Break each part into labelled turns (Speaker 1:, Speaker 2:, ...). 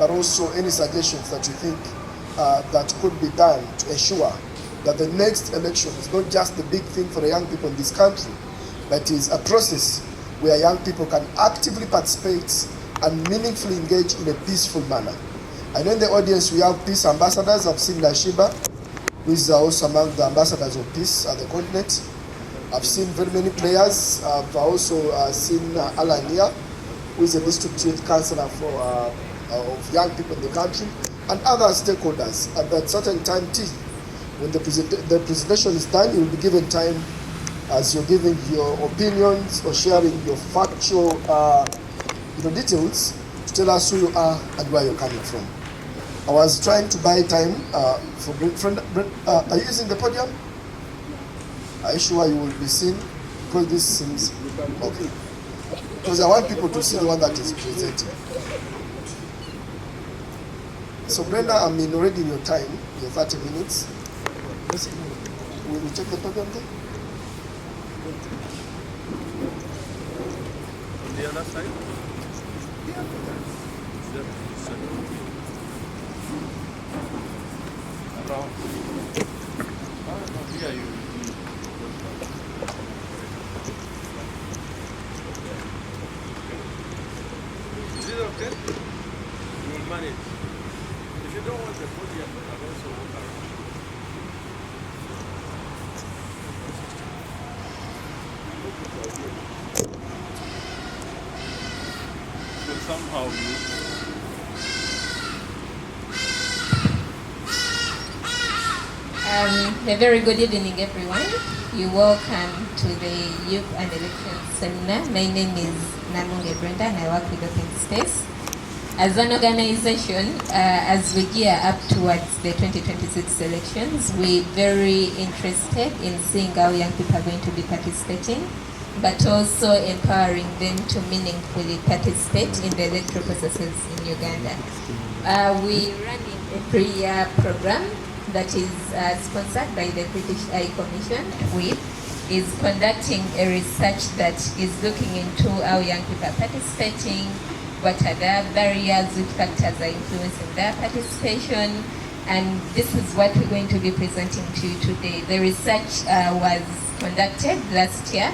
Speaker 1: but also any suggestions that you think that could be done to ensure that the next election is not just the big thing for the young people in this country, but is a process where young people can actively participate and meaningfully engage in a peaceful manner. I know in the audience we have peace ambassadors. I've seen Lashiba, who is also among the ambassadors of peace at the continent. I've seen very many players. I've also seen Alania, who is a district youth councillor for of young people in the country, and other stakeholders. At a certain time, when the presentation is done, you will be given time as you're giving your opinions or sharing your factual details to tell us who you are and where you're coming from. I was trying to buy time for friend. Are you using the podium? Are you sure you will be seen? Because this seems okay. Because I want people to see the one that is presenting. So Brenda, I'm already in your time, your 30 minutes. Will you check the podium there?
Speaker 2: On the other side? Yeah. Here you. Is it okay? You will manage. If you don't want the podium, you can also walk around. So somehow
Speaker 3: A very good evening, everyone. You're welcome to the Youth and Elections Seminar. My name is Namunge Brenda and I work with Open Space. As an organization, as we gear up towards the 2026 elections, we're very interested in seeing how young people are going to be participating, but also empowering them to meaningfully participate in the electoral processes in Uganda. We're running a 3-year program that is sponsored by the British Eye Commission, which is conducting a research that is looking into how young people are participating, what are their barriers, which factors are influencing their participation, and this is what we're going to be presenting to you today. The research was conducted last year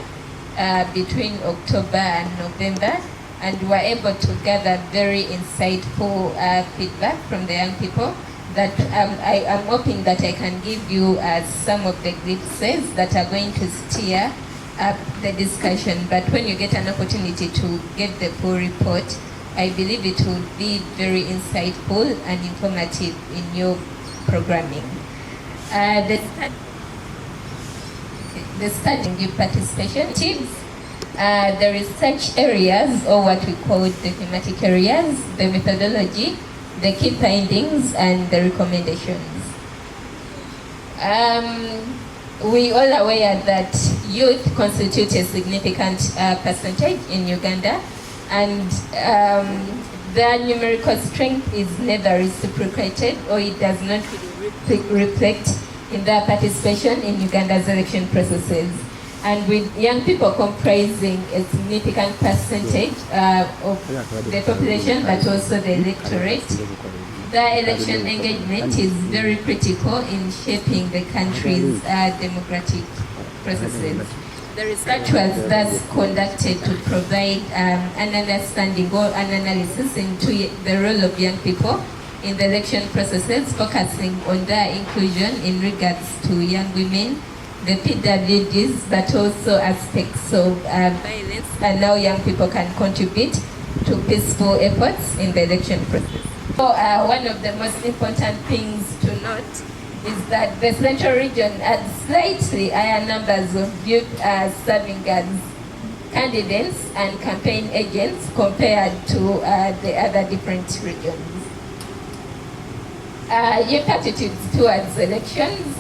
Speaker 3: between October and November, and we were able to gather very insightful feedback from the young people that I'm hoping that I can give you some of the glimpses that are going to steer up the discussion. But when you get an opportunity to get the full report, I believe it will be very insightful and informative in your programming. The studying youth participation tips, the research areas, or what we call the thematic areas, the methodology, the key findings, and the recommendations. We all aware that youth constitute a significant percentage in Uganda, and their numerical strength is never reciprocated, or it does not reflect in their participation in Uganda's election processes. And with young people comprising a significant percentage of the population, but also the electorate, the election engagement is very critical in shaping the country's democratic processes. The research was thus conducted to provide an understanding or an analysis into the role of young people in the election processes, focusing on their inclusion in regards to young women, the PWDs, but also aspects of violence and how young people can contribute to peaceful efforts in the election process. So one of the most important things to note is that the Central region had slightly higher numbers of youth serving as candidates and campaign agents compared to the other different regions. Youth attitudes towards elections.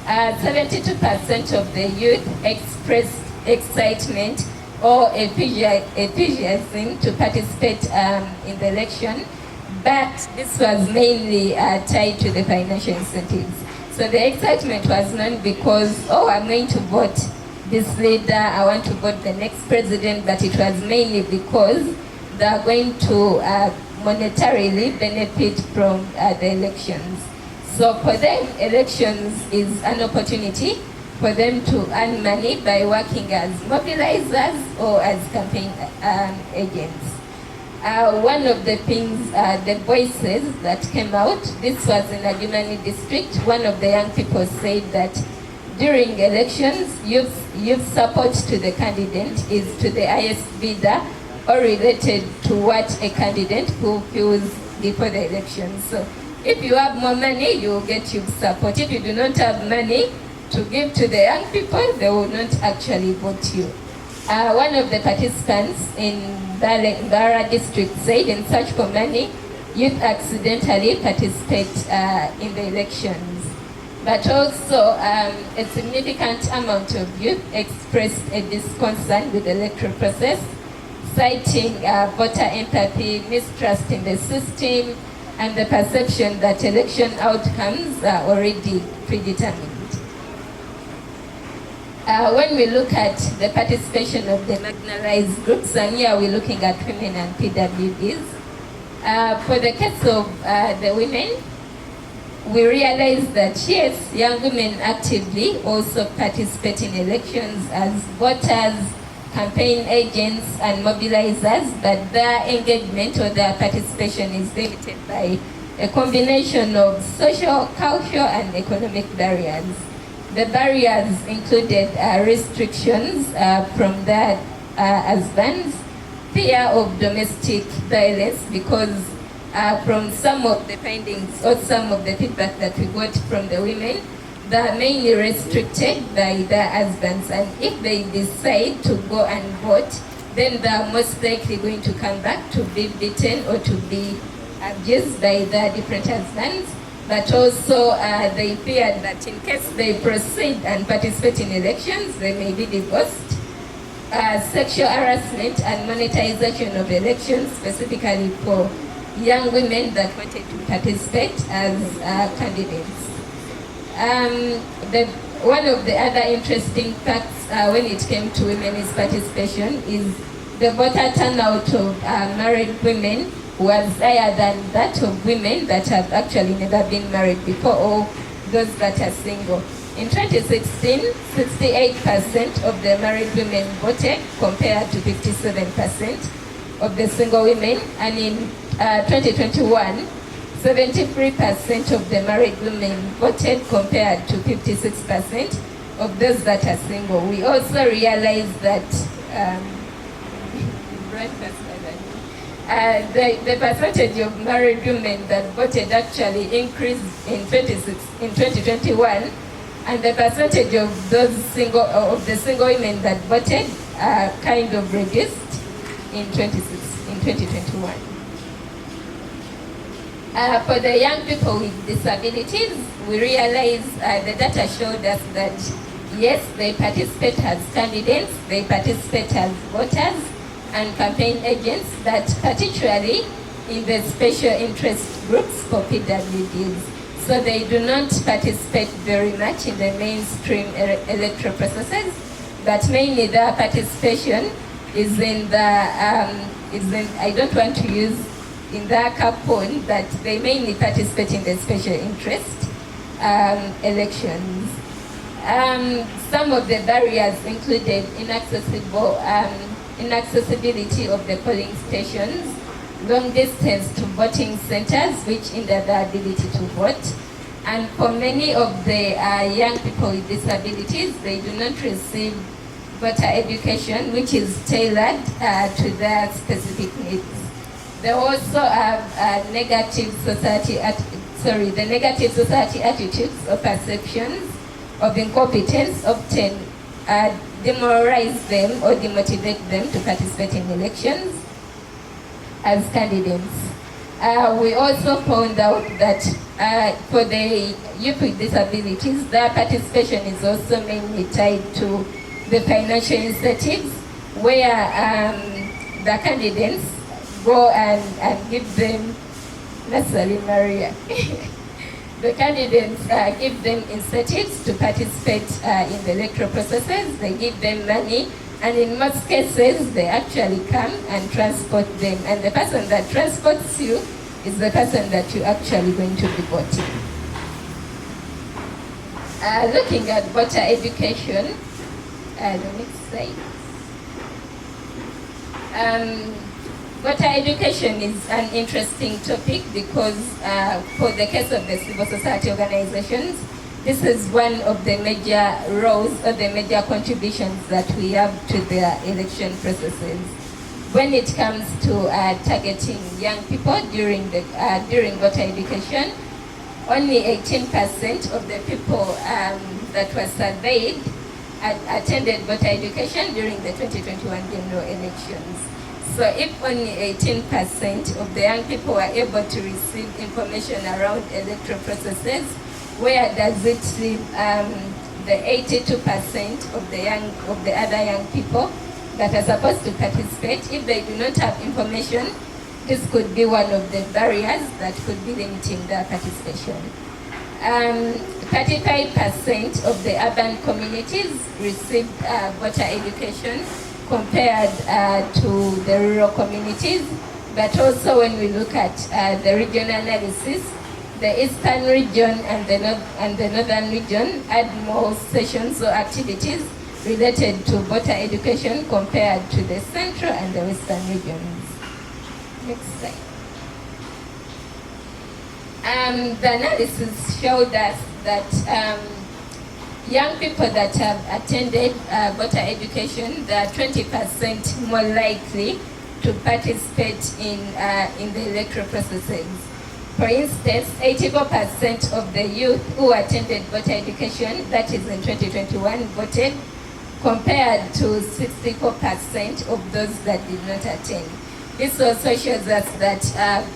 Speaker 3: 72% of the youth expressed excitement or enthusiasm to participate in the election, but this was mainly tied to the financial incentives. So the excitement was not because, oh, I'm going to vote this leader, I want to vote the next president, but it was mainly because they are going to monetarily benefit from the elections. So for them, elections is an opportunity for them to earn money by working as mobilizers or as campaign agents. One of the things, the voices that came out, this was in Agumani district, one of the young people said that during elections, youth support to the candidate is to the highest bidder or related to what a candidate who feels before the election. So if you have more money, you will get youth support. If you do not have money to give to the young people, they will not actually vote you. One of the participants in Ngara district said in search for money, youth accidentally participate in the elections. But also a significant amount of youth expressed a disconcern with the electoral process, citing voter empathy, mistrust in the system, and the perception that election outcomes are already predetermined. When we look at the participation of the marginalized groups, and here we're looking at women and PWDs, for the case of the women, we realize that yes, young women actively also participate in elections as voters, campaign agents, and mobilizers, but their engagement or their participation is limited by a combination of social, cultural, and economic barriers. The barriers included restrictions from their husbands, fear of domestic violence, because from some of the findings or some of the feedback that we got from the women, they are mainly restricted by their husbands, and if they decide to go and vote, then they are most likely going to come back to be beaten or to be abused by their different husbands. But also they feared that in case they proceed and participate in elections, they may be divorced. Sexual harassment and monetization of elections, specifically for young women that wanted to participate as candidates. One of the other interesting facts when it came to women's participation is the voter turnout of married women was higher than that of women that have actually never been married before, or those that are single. In 2016, 68% of the married women voted compared to 57% of the single women, and in 2021, 73% of the married women voted compared to 56% of those that are single. We also realized that the percentage of married women that voted actually increased in 2021, and the percentage of those the single women that voted kind of reduced in 2021. For the young people with disabilities, we realize the data showed us that yes, they participate as candidates, they participate as voters and campaign agents, but particularly in the special interest groups for PWDs. So they do not participate very much in the mainstream electoral processes, but mainly their participation is in the, I don't want to use in the capone, but they mainly participate in the special interest elections. Some of the barriers included inaccessibility of the polling stations, long distance to voting centers, which hinder the ability to vote. And for many of the young people with disabilities, they do not receive voter education, which is tailored to their specific needs. They also have negative society attitudes or perceptions of incompetence often demoralize them or demotivate them to participate in elections as candidates. We also found out that for the youth with disabilities, their participation is also mainly tied to the financial incentives, where the candidates go and give them, necessarily Maria, the candidates give them incentives to participate in the electoral processes. They give them money And in most cases, they actually come and transport them. And the person that transports you is the person that you're actually going to be voting. Looking at voter education, the next slide. Voter education is an interesting topic because for the case of the civil society organizations, this is one of the major roles or the major contributions that we have to the election processes. When it comes to targeting young people during voter education, only 18% of the people that were surveyed attended voter education during the 2021 general elections. So if only 18% of the young people were able to receive information around electoral processes, where does it leave the 82% of the other young people that are supposed to participate? If they do not have information, this could be one of the barriers that could be limiting their participation. 35% of the urban communities received voter education compared to the rural communities. But also when we look at the regional analysis, the eastern region and the northern region had more sessions or activities related to voter education compared to the central and the western regions. Next slide. The analysis showed us that young people that have attended voter education, they are 20% more likely to participate in the electoral processes. For instance, 84% of the youth who attended voter education, that is in 2021, voted, compared to 64% of those that did not attend. This also shows us that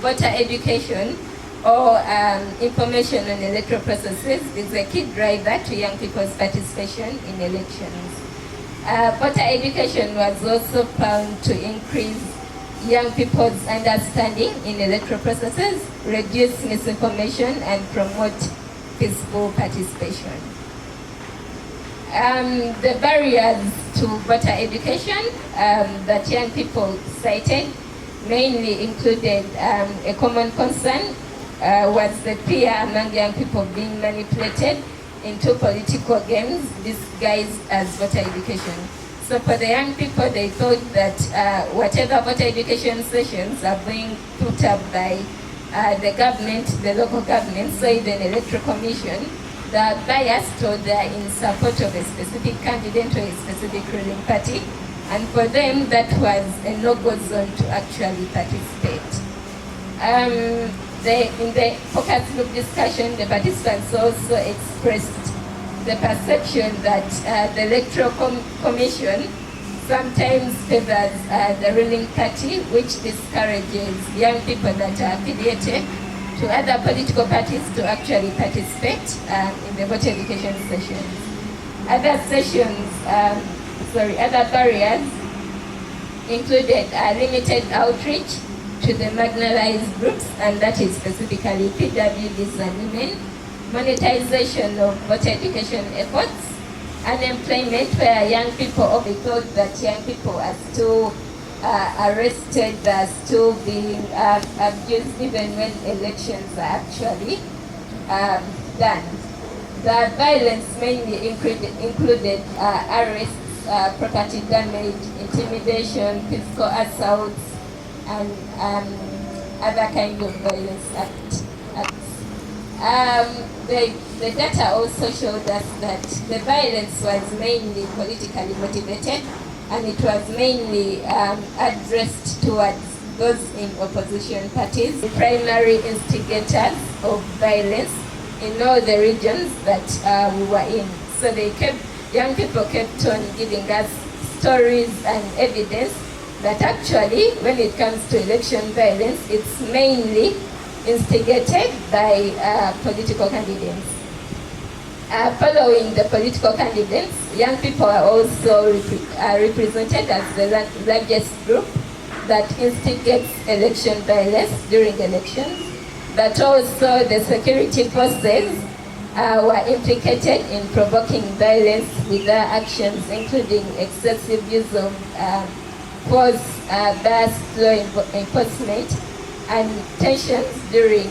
Speaker 3: voter education or information on electoral processes is a key driver to young people's participation in elections. Voter education was also found to increase young people's understanding in electoral processes, reduce misinformation, and promote peaceful participation. The barriers to voter education that young people cited mainly included a common concern was the fear among young people being manipulated into political games disguised as voter education. So for the young people, they thought that whatever voter education sessions are being put up by the government, the local government, so even electoral commission, they are biased or they are in support of a specific candidate or a specific ruling party. And for them, that was a no-go zone to actually participate. In the focus group discussion, the participants also expressed the perception that the Electoral Commission sometimes favors the ruling party, which discourages young people that are affiliated to other political parties to actually participate in the voter education sessions. Other barriers included limited outreach to the marginalized groups, and that is specifically PWDs and women, monetization of voter education efforts, unemployment, where young people often thought that young people are still arrested, are still being abused even when elections are actually done. The violence mainly included arrests, property damage, intimidation, physical assaults, and other kinds of violence acts. The data also showed us that the violence was mainly politically motivated, and it was mainly addressed towards those in opposition parties, the primary instigators of violence in all the regions that we were in. So young people kept on giving us stories and evidence that actually, when it comes to election violence, it's mainly instigated by political candidates. Following the political candidates, young people are also represented as the largest group that instigates election violence during elections, but also the security forces were implicated in provoking violence with their actions, including excessive use of force, biased law enforcement, and tensions during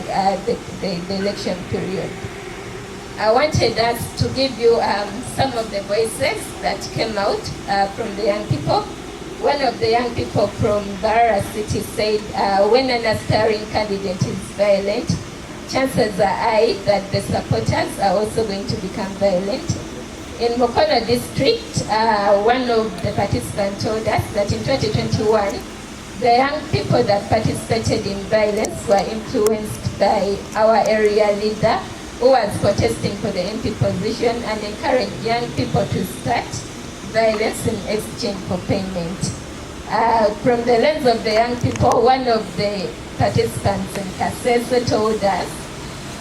Speaker 3: the election period. I wanted us to give you some of the voices that came out from the young people. One of the young people from Barra City said, when an aspiring candidate is violent, chances are high that the supporters are also going to become violent. In Mukono district, one of the participants told us that in 2021, the young people that participated in violence were influenced by our area leader, who was protesting for the MP position and encouraged young people to start violence in exchange for payment. From the lens of the young people, one of the participants in Kasese told us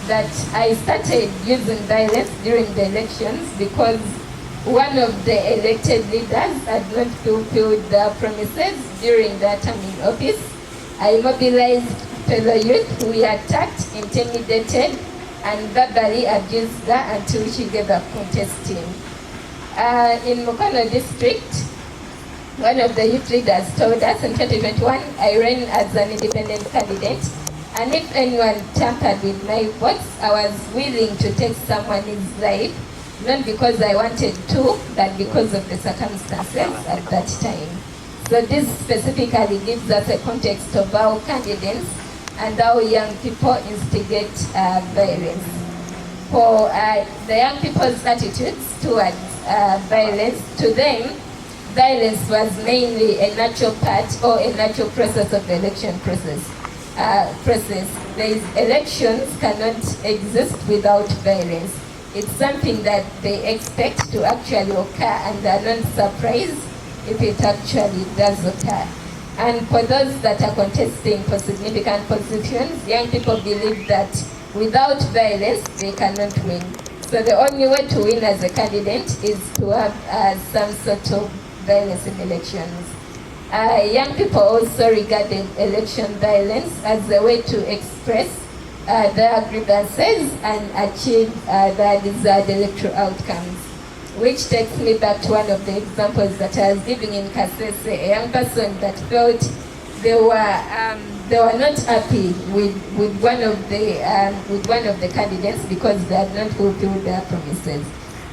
Speaker 3: that I started using violence during the elections because one of the elected leaders had not fulfilled their promises during their term in office. I mobilized fellow youth who were attacked, intimidated, and verbally abused her until she gave up contesting. In Mukono district, one of the youth leaders told us in 2021, I ran as an independent candidate, and if anyone tampered with my votes, I was willing to take someone's life, not because I wanted to, but because of the circumstances at that time. So this specifically gives us a context of how candidates and how young people instigate violence. For the young people's attitudes towards violence, to them, violence was mainly a natural part or a natural process of the election process. Elections cannot exist without violence. It's something that they expect to actually occur and are not surprised if it actually does occur. And for those that are contesting for significant positions, young people believe that without violence, they cannot win. So the only way to win as a candidate is to have some sort of violence in elections. Young people also regarded election violence as a way to express their grievances and achieve their desired electoral outcomes. Which takes me back to one of the examples that I was giving in Kasese, a young person that felt they were not happy with one of the candidates because they had not fulfilled their promises.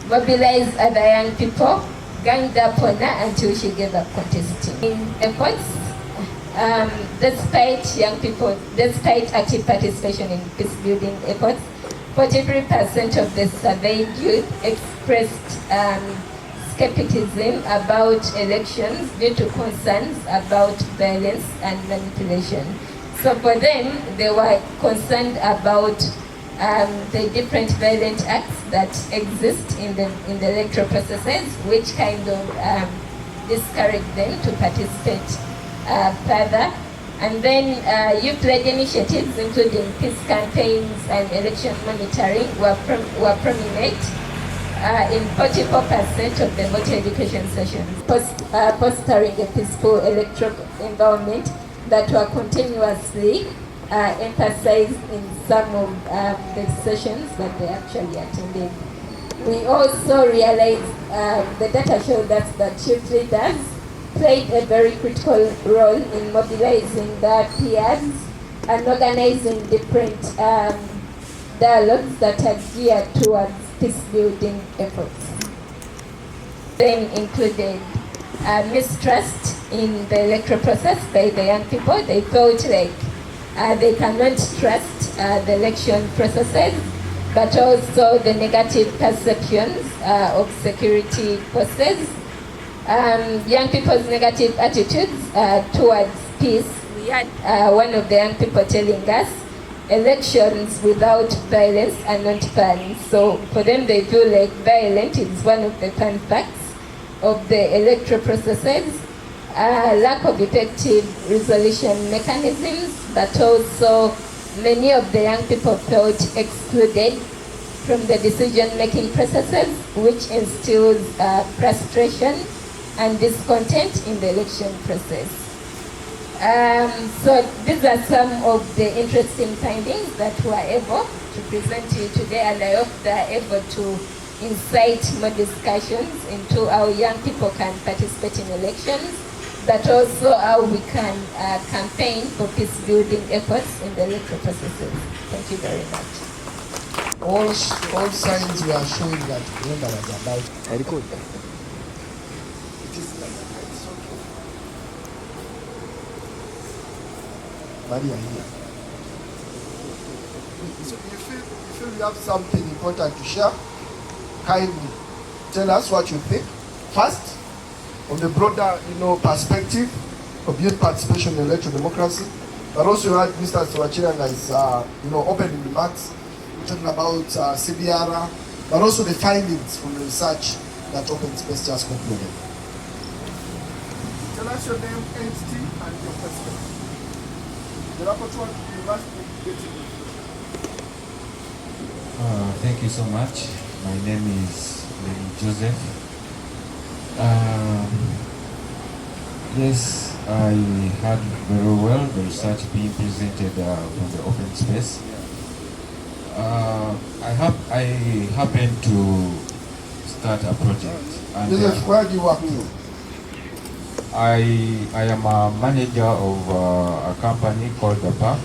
Speaker 3: Mobilized other young people, ganged up on her until she gave up contesting. In efforts, despite active participation in peace building efforts, 43% of the surveyed youth expressed skepticism about elections due to concerns about violence and manipulation. So for them, they were concerned about the different violent acts that exist in the electoral processes, which kind of discourage them to participate further. And then youth-led initiatives, including peace campaigns and election monitoring, were prominent in 44% of the voter education sessions, fostering a peaceful electoral environment that were continuously emphasized in some of the sessions that they actually attended. We also realized the data showed us that youth leaders played a very critical role in mobilizing their peers and organizing different dialogues that are geared towards peace building efforts. Then included mistrust in the electoral process by the young people. They felt like they cannot trust the election processes, but also the negative perceptions of security forces. Young people's negative attitudes towards peace. We had one of the young people telling us, elections without violence are not fun. So for them, they feel like violence is one of the fun facts of the electoral processes. Lack of effective resolution mechanisms, but also many of the young people felt excluded from the decision-making processes, which instills frustration and discontent in the election process. So these are some of the interesting findings that we are able to present to you today, and I hope they are able to incite more discussions into how young people can participate in elections, but also how we can campaign for peace building efforts in the electoral processes. Thank you very much.
Speaker 1: All signs were showing that Uganda was about. I record. It is it's okay. Maria here. So you feel you have something important to share, kindly tell us what you think. First, on the broader, perspective of youth participation in electoral democracy, but also you had Mr. Sewachirana's, opening remarks, talking about CBR, but also the findings from the research that Open Space just concluded. Tell us your name, entity, and your question. The rapporteur, you must be getting it.
Speaker 4: Thank you so much. My name is Joseph. Yes, I heard very well the research being presented from the open space. I happen to start a project. And
Speaker 1: Joseph, where do you work?
Speaker 4: I am a manager of a company called the Park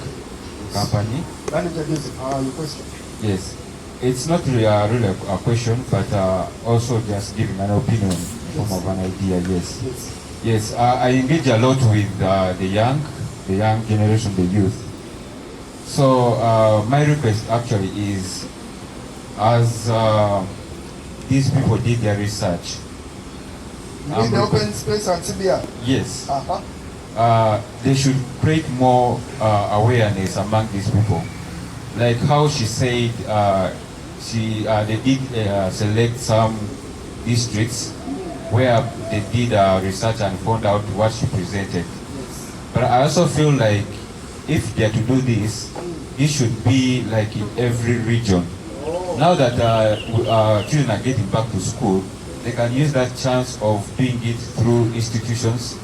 Speaker 4: Company.
Speaker 1: Manager Joseph, your question?
Speaker 4: Yes, it's not really a question, but also just giving an opinion in form of an idea. Yes. I engage a lot with the young generation, the youth. So my request actually is, as these people did their research.
Speaker 1: You mean the open space and CBR?
Speaker 4: Yes. They should create more awareness among these people. Like how she said, they did select some districts where they did research and found out what she presented. But I also feel like if they are to do this, it should be like in every region. Now that children are getting back to school, they can use that chance of doing it through institutions,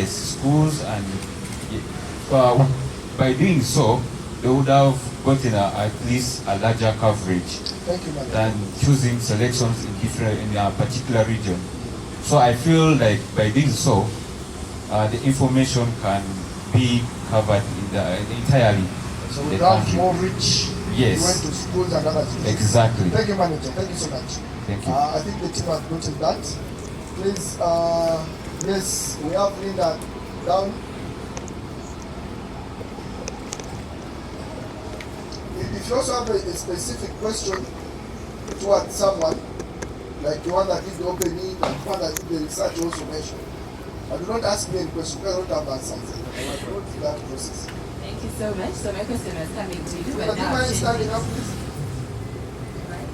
Speaker 4: schools, and by doing so, they would have gotten at least a larger coverage than choosing selections in a particular region. So I feel like by doing so, the information can be covered entirely.
Speaker 1: So we have more reach.
Speaker 4: Yes.
Speaker 1: We went to schools and other things.
Speaker 4: Exactly.
Speaker 1: Thank you, manager. Thank you so much.
Speaker 4: Thank you.
Speaker 1: I think the team has noted that. Please, yes, we have Linda down. If you also have a specific question towards someone, like the one that did the opening and the one that did the research also mentioned, but do not ask me any question because I don't have answers. I will go through that process.
Speaker 3: Thank you so much. So my question was coming to you.
Speaker 1: But do you mind standing up, please?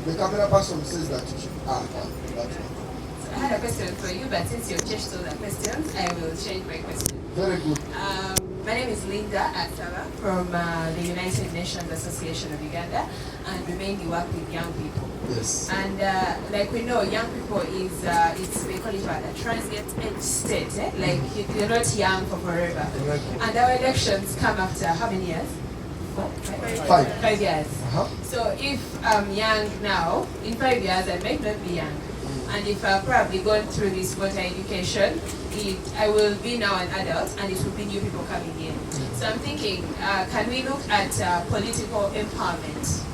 Speaker 1: The camera person says that you should. That one.
Speaker 5: I had a question for you, but since you've changed all the questions, I will change my question.
Speaker 1: Very good.
Speaker 5: My name is Linda Asala from the United Nations Association of Uganda, and we mainly work with young people.
Speaker 1: Yes.
Speaker 5: And like we know, young people is, they call it a transient age state, eh? Like you're not young for forever. And our elections come after how many years?
Speaker 1: 5
Speaker 5: years. So if I'm young now, in 5 years I might not be young. And if I've probably gone through this voter education, I will be now an adult and it will be new people coming in. So I'm thinking, can we look at political empowerment?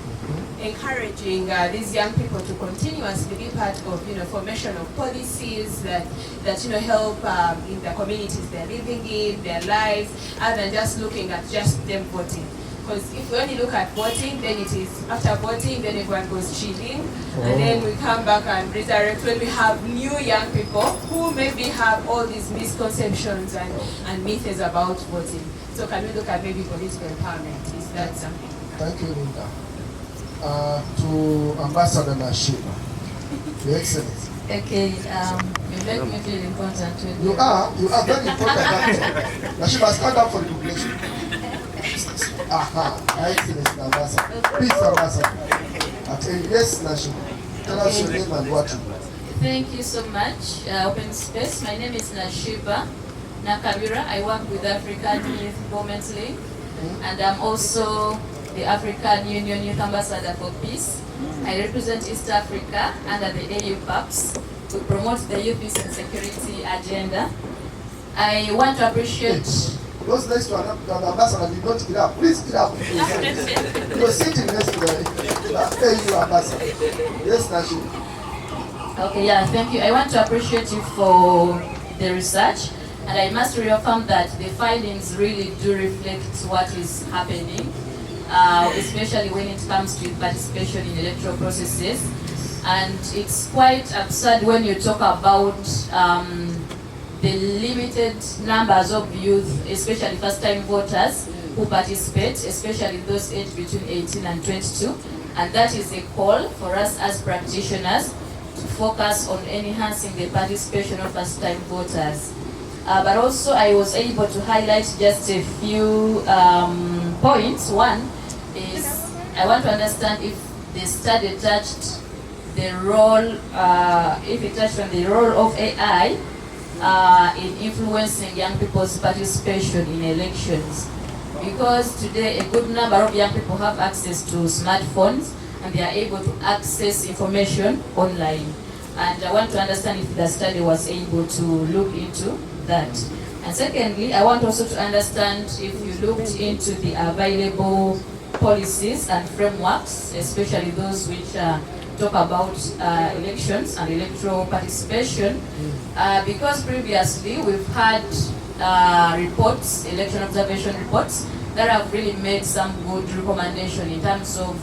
Speaker 5: Encouraging these young people to continuously be part of, formation of policies that help in the communities they're living in, their lives, other than just looking at just them voting. Because if we only look at voting, then it is after voting, then everyone goes chilling, and then we come back and resurrect when we have new young people who maybe have all these misconceptions and myths about voting. So can we look at maybe political empowerment? Is that something?
Speaker 1: Thank you, Linda. To Ambassador Nashiba, Your Excellency.
Speaker 3: Okay, you make me feel important too.
Speaker 1: You are very important. Nashiba, stand up for the population. Excellency, Ambassador. Please, Ambassador. Yes, Nashiba. Tell us your name and what you do.
Speaker 6: Thank you so much, Open Space. My name is Nashiba Nakabira. I work with African Youth Movement League, and I'm also the African Union Youth Ambassador for Peace. I represent East Africa under the AU PAPS to promote the youth peace and security agenda. I want to appreciate...
Speaker 1: Those next to an ambassador did not get up. Please get up. You're sitting next to the AU ambassador. Yes, Nashi.
Speaker 6: Okay, yeah, thank you. I want to appreciate you for the research, and I must reaffirm that the findings really do reflect what is happening, especially when it comes to participation in electoral processes. And it's quite absurd when you talk about the limited numbers of youth, especially first-time voters, who participate, especially those aged between 18 and 22. And that is a call for us as practitioners to focus on enhancing the participation of first-time voters. But also I was able to highlight just a few points. One is I want to understand if the study touched the role, if it touched on the role of AI in influencing young people's participation in elections. Because today a good number of young people have access to smartphones and they are able to access information online. And I want to understand if the study was able to look into that. And secondly, I want also to understand if you looked into the available policies and frameworks, especially those which talk about elections and electoral participation, because previously we've had reports, election observation reports, that have really made some good recommendation in terms of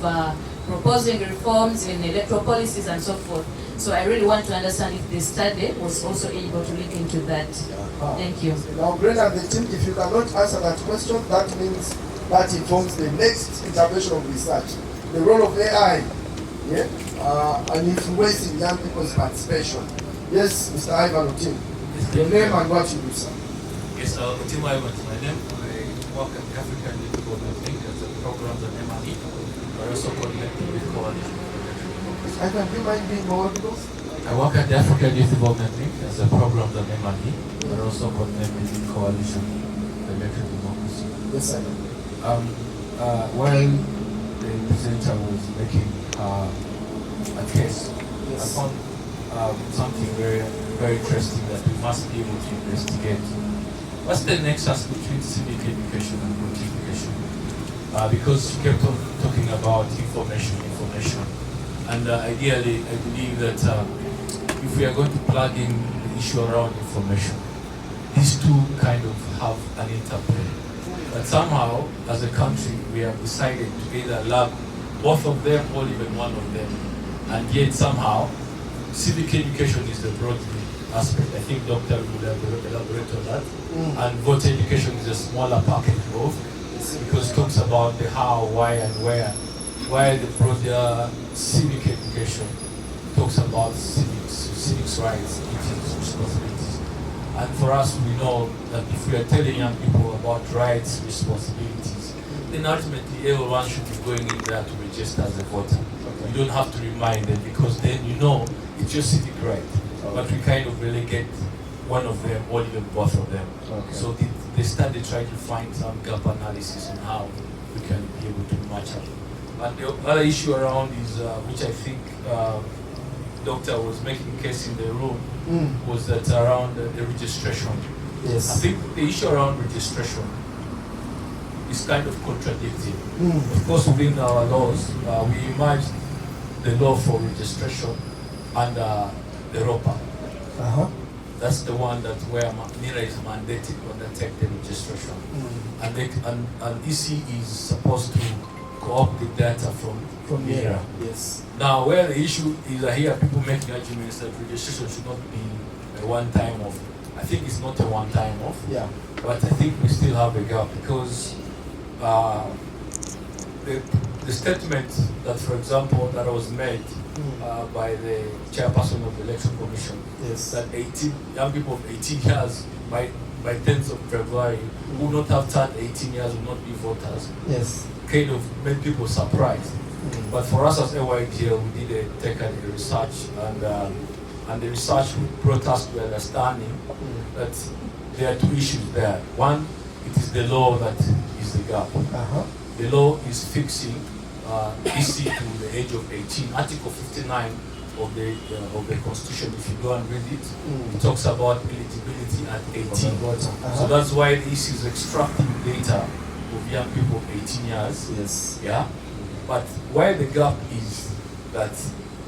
Speaker 6: proposing reforms in electoral policies and so forth. So I really want to understand if the study was also able to look into that. Thank you.
Speaker 1: Now, Brenda and the team, if you cannot answer that question, that means that informs the next intervention of research. The role of AI, and influencing young people's participation. Yes, Mr. Ivan Otim. Your name and what you do, sir.
Speaker 7: Yes, Otim Ivan, my name. I work at the African Youth Movement League as a program and MRE, but also coordinating with coalition.
Speaker 1: Ivan, do you mind being more audible?
Speaker 7: I work at the African Youth Movement League as a program and MRE, but also coordinating with coalition for electoral democracy.
Speaker 1: Yes, sir.
Speaker 7: While the presenter was making a case, yes, I found something very, very interesting that we must be able to investigate. What's the nexus between civic education and notification? Because she kept on talking about information. And ideally, I believe that if we are going to plug in the issue around information, these two kind of have an interplay. But somehow, as a country, we have decided to either love both of them or even one of them. And yet somehow, civic education is the broad aspect. I think Dr. would have elaborated on that. And voter education is a smaller package of, because it talks about the how, why, and where. While the broader civic education talks about civics rights, duties, responsibilities. And for us, we know that if we are telling young people about rights, responsibilities, then ultimately everyone should be going in there to register as a voter. Okay. You don't have to remind them, because then you know it's your civic right. Okay. But we kind of relegate one of them or even both of them. Okay. So they study trying to find some gap analysis on how we can be able to match up. And the other issue around is, which I think Doctor was making a case in the room, was that around the registration.
Speaker 1: Yes.
Speaker 7: I think the issue around registration is kind of contradictory. Of course, within our laws, we merged the law for registration under the ROPA. That's the one that where NIRA is mandated to undertake the registration. And EC is supposed to co-opt the data from NIRA.
Speaker 1: Yes.
Speaker 7: Now, where the issue is, I hear people making arguments that registration should not be a one-time off. I think it's not a one-time off.
Speaker 1: Yeah.
Speaker 7: But I think we still have a gap, because the statement that, for example, that was made by the chairperson of the Election Commission,
Speaker 1: yes,
Speaker 7: that young people of 18 years by 10th of February who not have turned 18 years will not be voters.
Speaker 1: Yes.
Speaker 7: Kind of made people surprised. But for us as AYTL, we did take a research, and the research brought us to understanding that there are two issues there. One, it is the law that is the gap. The law is fixing EC to the age of 18. Article 59 of the Constitution, if you go and read it, it talks about eligibility at 18. So that's why the EC is extracting data of young people 18 years.
Speaker 1: Yes.
Speaker 7: Yeah. But where the gap is that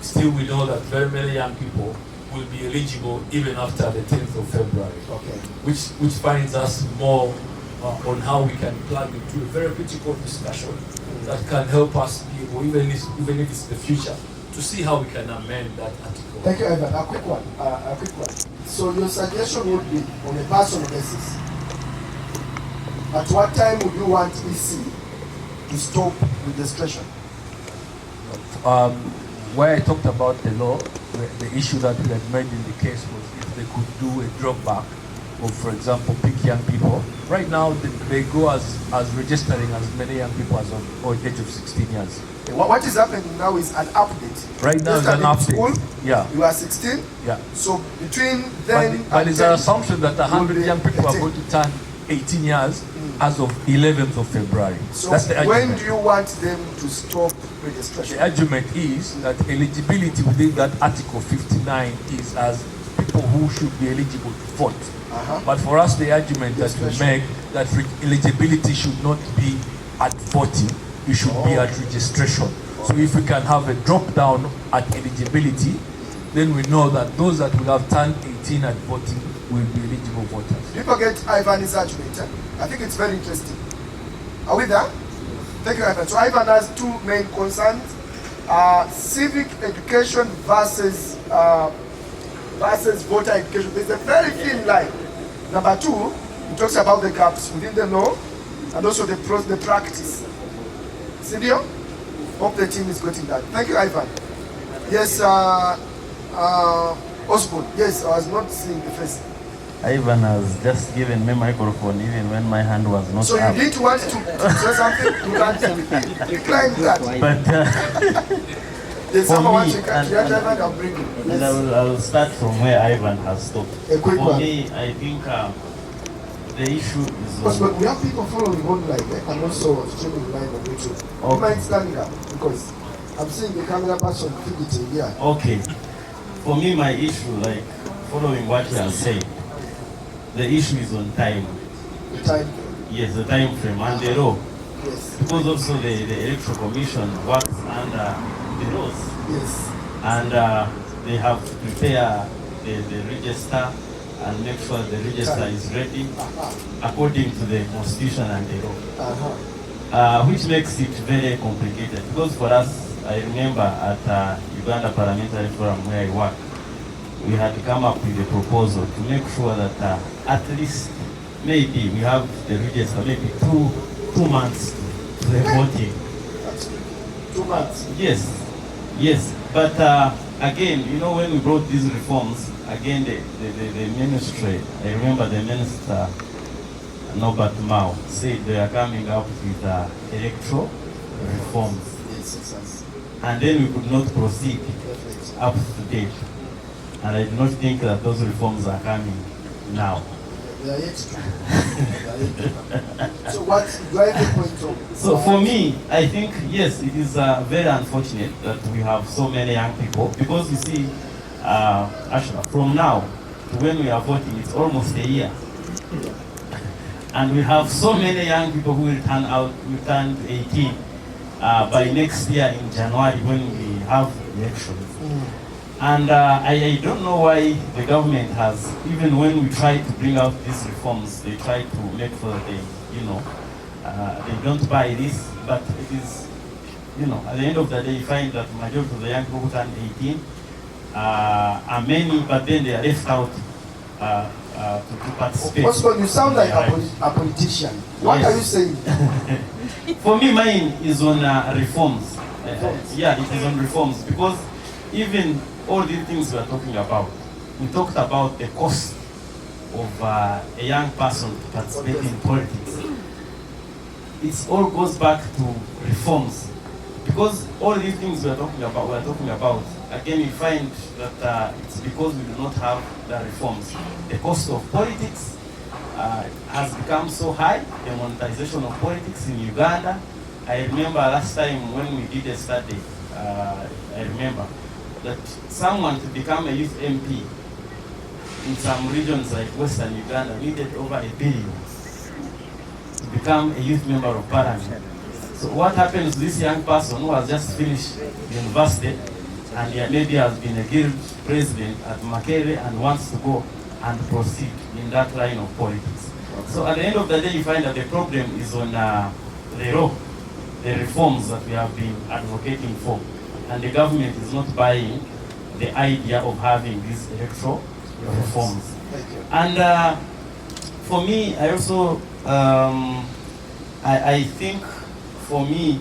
Speaker 7: still we know that very many young people will be eligible even after the 10th of February.
Speaker 1: Okay.
Speaker 7: Which finds us more on how we can plug into a very critical discussion that can help us be able, even if it's the future, to see how we can amend that article.
Speaker 1: Thank you, Ivan. A quick one. So your suggestion would be on a personal basis. At what time would you want EC to stop registration?
Speaker 7: Where I talked about the law, the issue that we had made in the case was if they could do a drop back of, for example, pick young people. Right now, they go as registering as many young people as of age of 16 years.
Speaker 1: What is happening now is an update.
Speaker 7: Right now is an update.
Speaker 1: School,
Speaker 7: yeah.
Speaker 1: You are 16.
Speaker 7: Yeah.
Speaker 1: So between then
Speaker 7: but it's an assumption that 100 young people are going to turn 18 years as of 11th of February.
Speaker 1: So
Speaker 7: that's the argument.
Speaker 1: when do you want them to stop registration?
Speaker 7: The argument is that eligibility within that Article 59 is as people who should be eligible to vote. But for us, the argument that we make that eligibility should not be at voting, it should be at registration. So if we can have a drop down at eligibility, then we know that those that will have turned 18 at voting will be eligible voters.
Speaker 1: People get Ivan's argument. I think it's very interesting. Are we there? Thank you, Ivan. So Ivan has two main concerns: civic education versus voter education. There's a very thin line. Number two, he talks about the gaps within the law and also the practice. Cindy, hope the team is getting that. Thank you, Ivan. Yes, Osborne. Yes, I was not seeing the face.
Speaker 8: Ivan has just given me microphone even when my hand was not
Speaker 1: so
Speaker 8: up.
Speaker 1: So you didn't want to say something? You can't decline that.
Speaker 8: But
Speaker 1: there's
Speaker 8: for
Speaker 1: someone
Speaker 8: me,
Speaker 1: I'll bring you.
Speaker 8: And I'll start from where Ivan has stopped.
Speaker 1: A quick
Speaker 8: for
Speaker 1: one.
Speaker 8: me, I think the issue is...
Speaker 1: But we have people following online and also streaming live on YouTube.
Speaker 8: Okay.
Speaker 1: You mind standing up? Because I'm seeing the camera person fidgeting here.
Speaker 8: Okay. For me, my issue, like, following what you are saying, the issue is on time.
Speaker 1: The time?
Speaker 8: Yes, the time frame and the law.
Speaker 1: Yes.
Speaker 8: Because also the Electoral Commission works under the laws.
Speaker 1: Yes.
Speaker 8: And they have to prepare the register and make sure the register is ready according to the Constitution and the law. Which makes it very complicated. Because for us, I remember at Uganda Parliamentary Forum where I work, we had come up with a proposal to make sure that at least maybe we have the register maybe two months to the voting.
Speaker 1: That's good. 2 months.
Speaker 8: Yes. But again, you know, when we brought these reforms, again the ministry, I remember the minister Norbert Mao said they are coming up with electoral reforms.
Speaker 1: Yes.
Speaker 8: And then we could not proceed up to date. And I do not think that those reforms are coming now.
Speaker 1: They are yet to come. So what do I have a point of?
Speaker 8: So for me, I think, yes, it is very unfortunate that we have so many young people. Because you see, Ashra, from now to when we are voting, it's almost a year. And we have so many young people who will turn 18 by next year in January when we have elections. And I don't know why the government has, even when we try to bring out these reforms, they try to make sure that they don't buy this, but it is, at the end of the day, you find that the majority of the young people who turn 18 are many, but then they are left out to participate.
Speaker 1: Osborne, you sound like a politician. What are you saying?
Speaker 8: For me, mine is on reforms. Yeah, it is on reforms, because even all these things we are talking about, we talked about the cost of a young person to participate in politics. It all goes back to reforms, because all these things we are talking about, again we find that it's because we do not have the reforms. The cost of politics, has become so high, the monetization of politics in Uganda. I remember last time when we did a study, I remember that someone to become a youth MP in some regions like Western Uganda needed over $1 billion to become a youth member of parliament. So what happens to this young person who has just finished university and maybe has been a guild president at Makere and wants to go and proceed in that line of politics? So at the end of the day, you find that the problem is on the law, the reforms that we have been advocating for, and the government is not buying the idea of having these electoral reforms. And for me, I also, I think for me,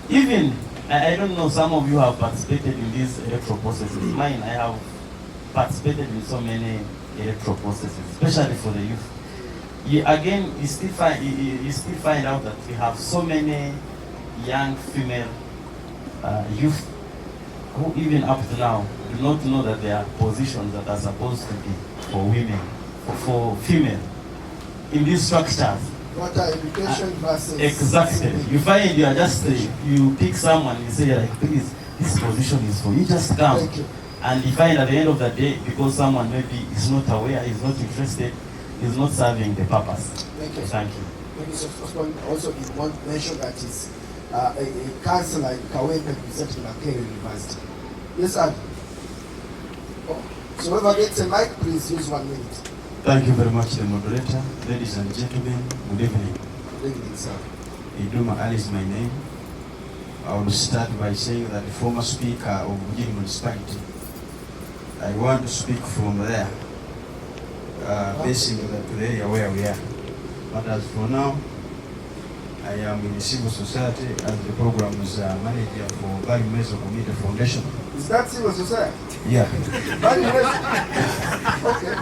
Speaker 8: even, I don't know, some of you have participated in these electoral processes. Mine, I have participated in so many electoral processes, especially for the youth. Again, you still find out that we have so many young female youth who even up to now do not know that there are positions that are supposed to be for women, for female, in these structures.
Speaker 1: What are education versus...
Speaker 8: Exactly. You find you are just, you pick someone and say like, please, this position is for you, just come.
Speaker 1: Thank you.
Speaker 8: And you find at the end of the day, because someone maybe is not aware, is not interested, is not serving the purpose.
Speaker 1: Thank you.
Speaker 8: Thank you.
Speaker 1: Maybe also you want to mention that is a councillor in Kawempe research in Makere University. Yes, sir. Oh. So whoever gets a mic, please use 1 minute.
Speaker 9: Thank you very much, the moderator. Ladies and gentlemen, good evening.
Speaker 1: Good evening, sir.
Speaker 9: Iduma Ali is my name. I will start by saying that the former speaker of Bugiri Municipality, I want to speak from there, basing to the area where we are. But as for now, I am in the civil society as the program's manager for Bali Meso Community Foundation.
Speaker 1: Is that civil society?
Speaker 9: Yeah.
Speaker 1: Okay.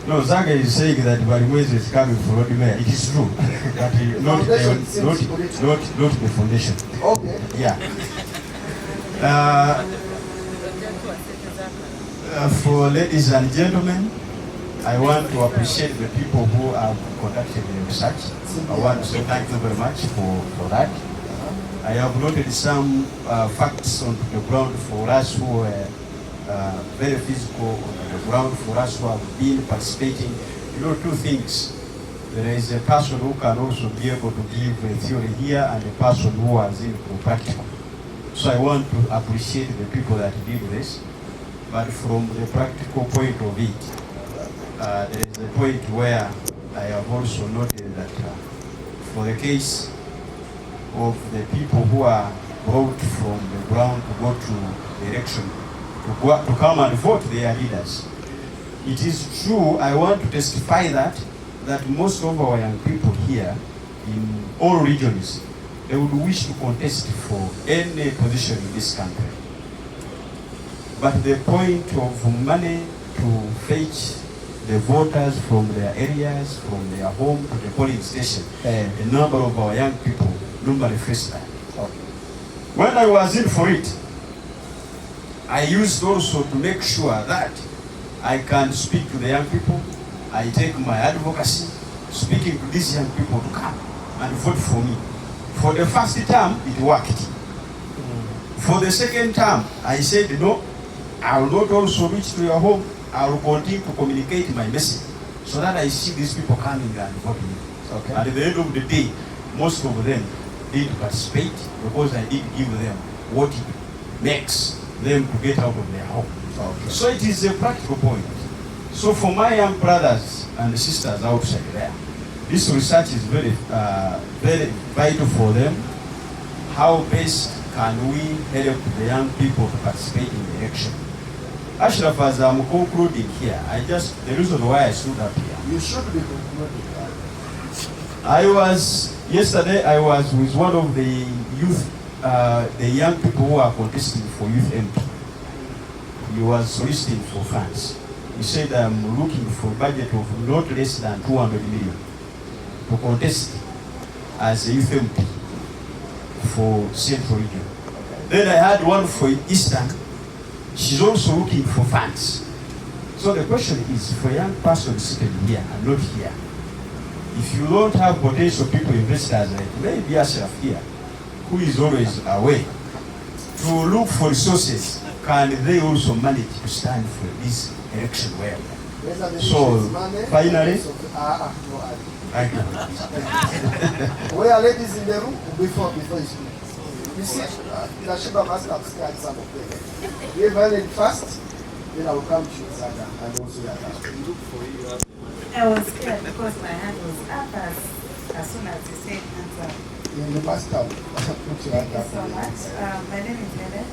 Speaker 9: No, Zaga is saying that Barimwezi is coming for Road Mayor. It is true, but not the foundation.
Speaker 1: Okay.
Speaker 9: Yeah. For ladies and gentlemen, I want to appreciate the people who have conducted the research. I want to say thank you very much for that. I have noted some facts on the ground for us who were very physical on the ground, for us who have been participating. You know, two things. There is a person who can also be able to give a theory here and a person who has in practical. So I want to appreciate the people that did this. But from the practical point of it, there is a point where I have also noted that for the case of the people who are brought from the ground to go to the election, to come and vote their leaders, it is true, I want to testify that most of our young people here in all regions, they would wish to contest for any position in this country. But the point of money to fetch the voters from their areas, from their home to the polling station, a number of our young people normally face that. When I was in for it, I used also to make sure that I can speak to the young people. I take my advocacy, speaking to these young people to come and vote for me. For the first term, it worked. For the second term, I said, no, I will not also reach to your home. I will continue to communicate my message so that I see these people coming and voting. Okay. At the end of the day, most of them did participate because I did give them what it makes them to get out of their home. Okay. So it is a practical point. So for my young brothers and sisters outside there, this research is very, very vital for them. How best can we help the young people to participate in the election? Ashraf, as I'm concluding here, the reason why I stood up here.
Speaker 1: You should be concluding.
Speaker 9: Yesterday I was with one of the youth, the young people who are contesting for youth MP. He was soliciting for funds. He said, I'm looking for a budget of not less than 200 million to contest as a youth MP for Central Region. Then I had one for Eastern. She's also looking for funds. So the question is, for a young person sitting here and not here, If you don't have potential people, investors like maybe Ashraf here, who is always away, to look for resources, can they also manage to stand for this election well? So, finally,
Speaker 1: where are ladies in the room before you speak? You see, the Sheba must have scared some of them. We evaluate first, then I will come to Zaga and also Yaga.
Speaker 10: I was scared because my hand was up as soon as you said answer.
Speaker 1: In the past time, put your hand
Speaker 10: Thank you
Speaker 1: up.
Speaker 10: so much. My name is Helen.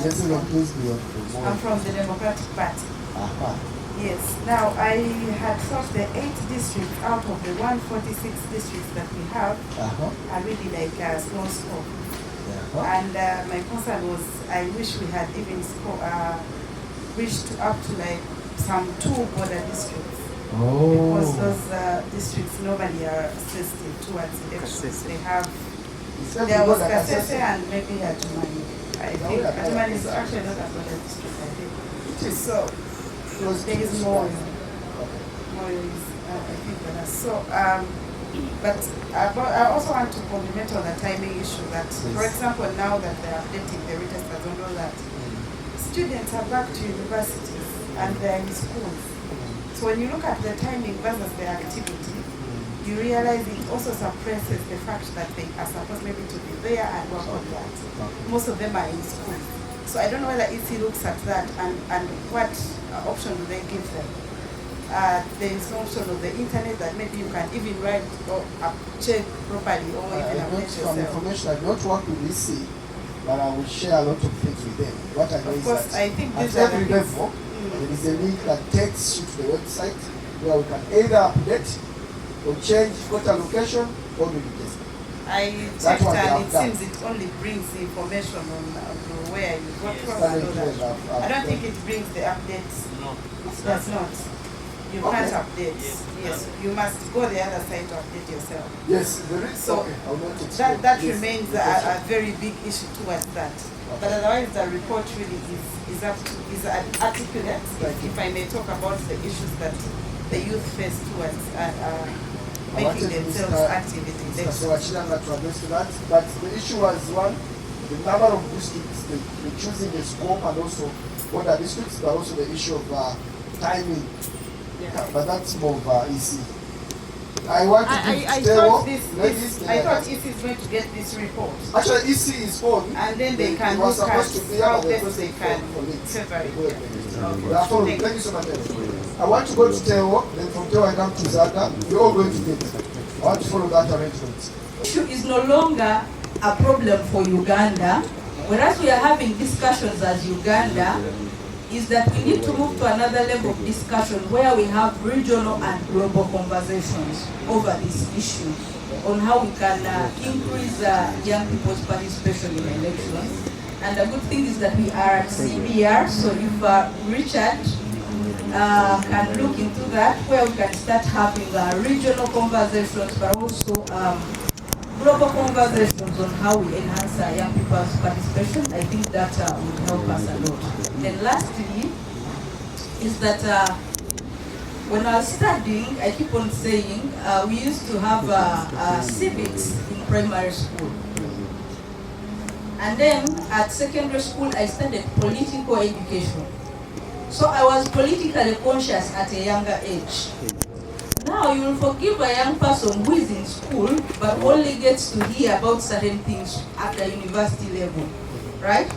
Speaker 1: Yes, please be on.
Speaker 10: I'm from the Democratic Party.
Speaker 1: Aha.
Speaker 10: Yes. Now, I had thought the 8 districts out of the 146 districts that we have are really like a small scope. And my concern was I wish we had even reached up to like some 2 border districts. Because those districts normally are sensitive towards elections. They have, there was Kasese and maybe Adjumani. I think Adjumani is actually not a border district, I think. So, there is more is, I think, than us. So, but I also want to comment on the timing issue that, for example, now that they're updating the registers and all that, students are back to universities and they're in schools. So when you look at the timing versus the activity, you realize it also suppresses the fact that they are supposed maybe to be there and work on that. Most of them are in school. So I don't know whether EC looks at that and what option do they give them. There is no option of the internet that maybe you can even write or check properly or even update yourself.
Speaker 1: Information, I don't work with EC, but I will share a lot of things with them. What I know is that
Speaker 10: I think
Speaker 1: at every level, there is a link that takes you to the website where we can either update or change voter location or register.
Speaker 10: I checked and it seems it only brings information on where you got from and all that. I don't think it brings the updates.
Speaker 2: No.
Speaker 10: It does not. You can't update. Yes, you must go the other side to update yourself.
Speaker 1: Yes, there is.
Speaker 10: So that remains a very big issue towards that. But otherwise, the report really is articulate. If I may talk about the issues that the youth face towards making themselves active in the
Speaker 1: So I should not to address that. But the issue was one, the number of districts, the choosing the scope and also border districts, but also the issue of timing. Yeah, but that's more of EC. I want to
Speaker 10: I thought EC is going to get this report.
Speaker 1: Actually, EC is on.
Speaker 10: And then they can look at how best they can favor it.
Speaker 1: Thank you so much. I want to go to Teo, then from Teo I come to Zaga. We're all going to get it. I want to follow that arrangement.
Speaker 11: Issue is no longer a problem for Uganda. Whereas we are having discussions as Uganda, is that we need to move to another level of discussion where we have regional and global conversations over this issue on how we can increase young people's participation in elections. And the good thing is that we are at CBR, so if Richard can look into that, where we can start having regional conversations, but also global conversations on how we enhance young people's participation, I think that would help us a lot. Then lastly, is that when I was studying, I keep on saying, we used to have civics in primary school. And then at secondary school, I studied political education. So I was politically conscious at a younger age. Now you will forgive a young person who is in school but only gets to hear about certain things at the university level, right?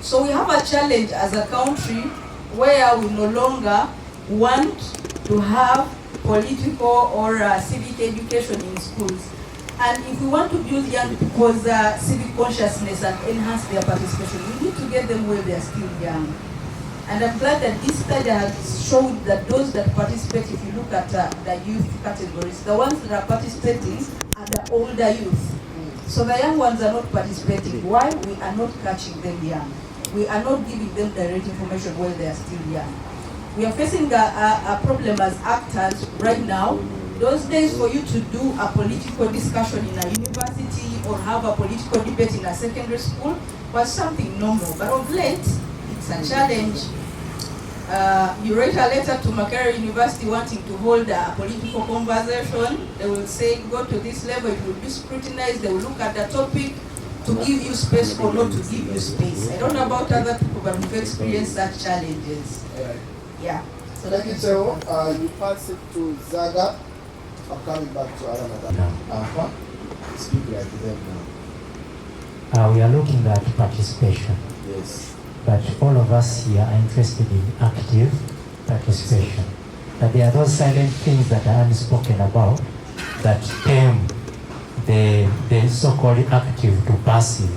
Speaker 11: So we have a challenge as a country where we no longer want to have political or civic education in schools. And if we want to build young people's civic consciousness and enhance their participation, we need to get them where they are still young. And I'm glad that this study has showed that those that participate, if you look at the youth categories, the ones that are participating are the older youth. So the young ones are not participating. Why? We are not catching them young. We are not giving them direct information while they are still young. We are facing a problem as actors right now. Those days for you to do a political discussion in a university or have a political debate in a secondary school was something normal. But of late, it's a challenge. You write a letter to Makerere University wanting to hold a political conversation. They will say, go to this level, it will be scrutinized. They will look at the topic to give you space or not to give you space. I don't know about other people, but we've experienced such challenges. Yeah.
Speaker 1: So thank you, Teo. You pass it to Zaga. I'm coming back to Aramada. Speak like them now.
Speaker 12: We are looking at participation.
Speaker 1: Yes.
Speaker 12: But all of us here are interested in active participation. But there are those silent things that are unspoken about that tame the so-called active to passive.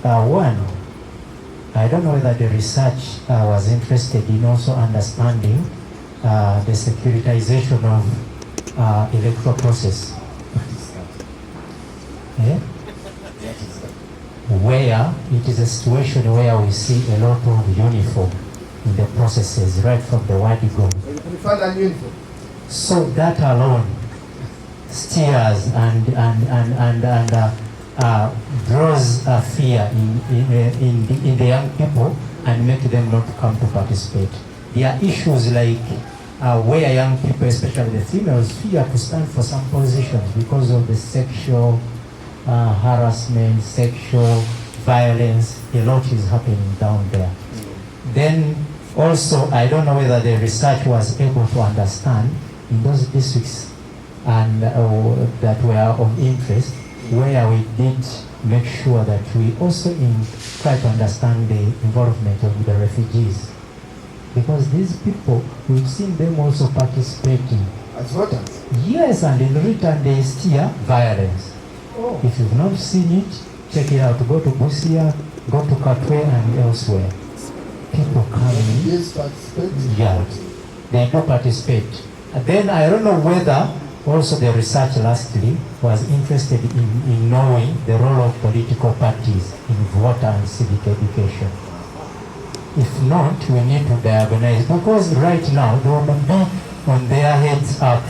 Speaker 12: One, I don't know whether the research was interested in also understanding the securitization of electoral process. Yeah? Where it is a situation where we see a lot of uniform in the processes right from the word go. So that alone steers and draws a fear in the young people and make them not come to participate. There are issues like where young people, especially the females, fear to stand for some positions because of the sexual harassment, sexual violence. A lot is happening down there. Then also, I don't know whether the research was able to understand in those districts and that were of interest, where we did make sure that we also try to understand the involvement of the refugees. Because these people, we've seen them also participating.
Speaker 1: As voters?
Speaker 12: Yes, and in return they steer violence. Oh. If you've not seen it, check it out. Go to Busia, go to Katwe and elsewhere. People coming.
Speaker 1: Yes, participate.
Speaker 12: Yeah, they do participate. And then I don't know whether also the research lastly was interested in knowing the role of political parties in voter and civic education. If not, we need to diagnose, because right now they will be on their heads up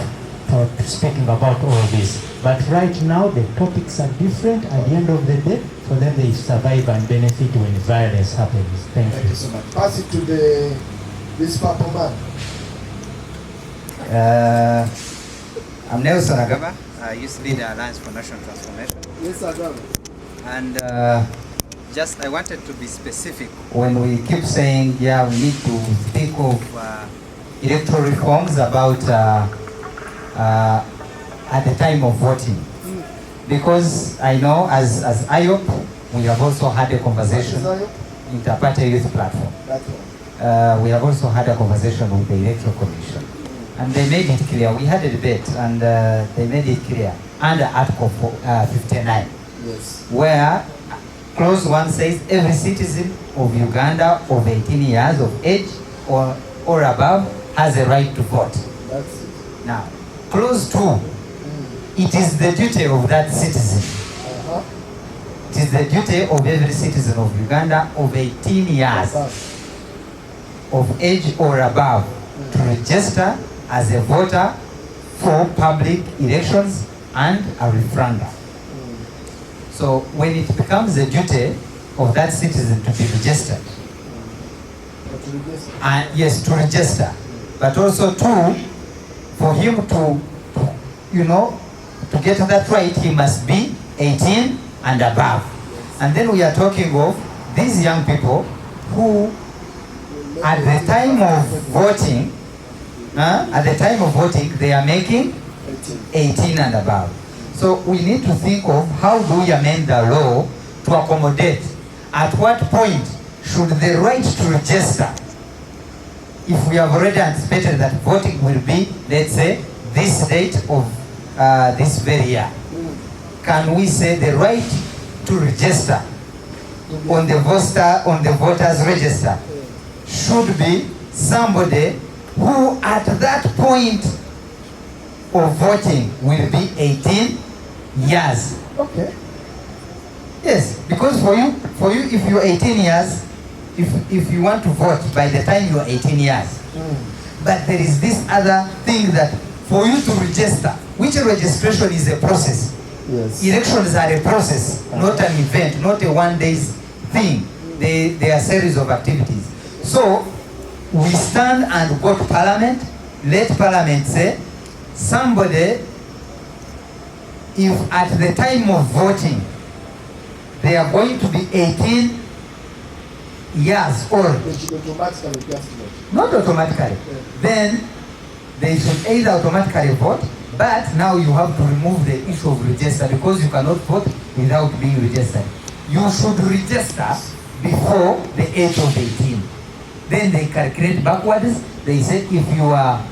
Speaker 12: to speaking about all this. But right now the topics are different. At the end of the day, for them they survive and benefit when violence happens. Thank you
Speaker 1: so much. Pass it to this purple man.
Speaker 13: I'm Nelson Agaba. I used to lead the Alliance for National Transformation.
Speaker 1: Yes, Agaba.
Speaker 13: And I wanted to be specific. When we keep saying, yeah, we need to think of electoral reforms about at the time of voting. Because I know as IOP, we have also had a conversation, Interparty Youth Platform. We have also had a conversation with the Electoral Commission. And they made it clear, we had a debate, and they made it clear under Article 59,
Speaker 1: yes,
Speaker 13: where Clause 1 says every citizen of Uganda of 18 years of age or above has a right to vote.
Speaker 1: That's it.
Speaker 13: Now, Clause 2, it is the duty of that citizen. It is the duty of every citizen of Uganda of 18 years of age or above to register as a voter for public elections and a referendum. So when it becomes the duty of that citizen to be registered, and yes, to register, but also for him to get that right, he must be 18 and above. And then we are talking of these young people who, at the time of voting, they are making 18 and above. So we need to think of how do we amend the law to accommodate. At what point should the right to register, if we have already anticipated that voting will be, let's say, this date of this very year, can we say the right to register on the voters register should be somebody who at that point of voting will be 18 years.
Speaker 1: Okay.
Speaker 13: Yes, because for you, if you're 18 years, if you want to vote by the time you're 18 years, but there is this other thing that for you to register, which registration is a process.
Speaker 1: Yes.
Speaker 13: Elections are a process, not an event, not a one-day thing. They are a series of activities. So we stand and go to Parliament, let Parliament say, somebody, if at the time of voting, they are going to be 18 years old,
Speaker 1: They should automatically just vote.
Speaker 13: not automatically, then they should either automatically vote, but now you have to remove the issue of register because you cannot vote without being registered. You should register before the age of 18. Then they calculate backwards. They say if you are,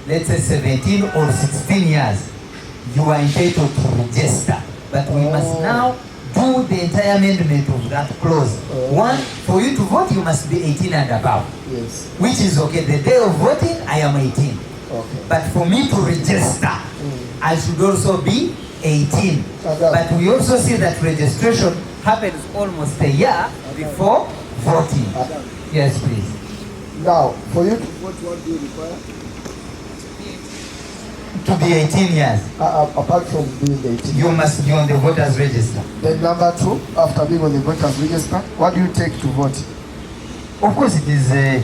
Speaker 13: let's say 17 or 16 years, you are entitled to register. But we must now do the entire amendment of that clause. One, for you to vote, you must be 18 and above.
Speaker 1: Yes.
Speaker 13: Which is okay. The day of voting, I am 18.
Speaker 1: Okay.
Speaker 13: But for me to register, I should also be 18. But we also see that registration happens almost a year before voting. Yes, please.
Speaker 1: Now, for you to vote, what do you require?
Speaker 13: To be 18 years.
Speaker 1: Apart from being 18.
Speaker 13: You must be on the voters register.
Speaker 1: Then number 2, after being on the voters register, what do you take to vote?
Speaker 13: Of course, it is the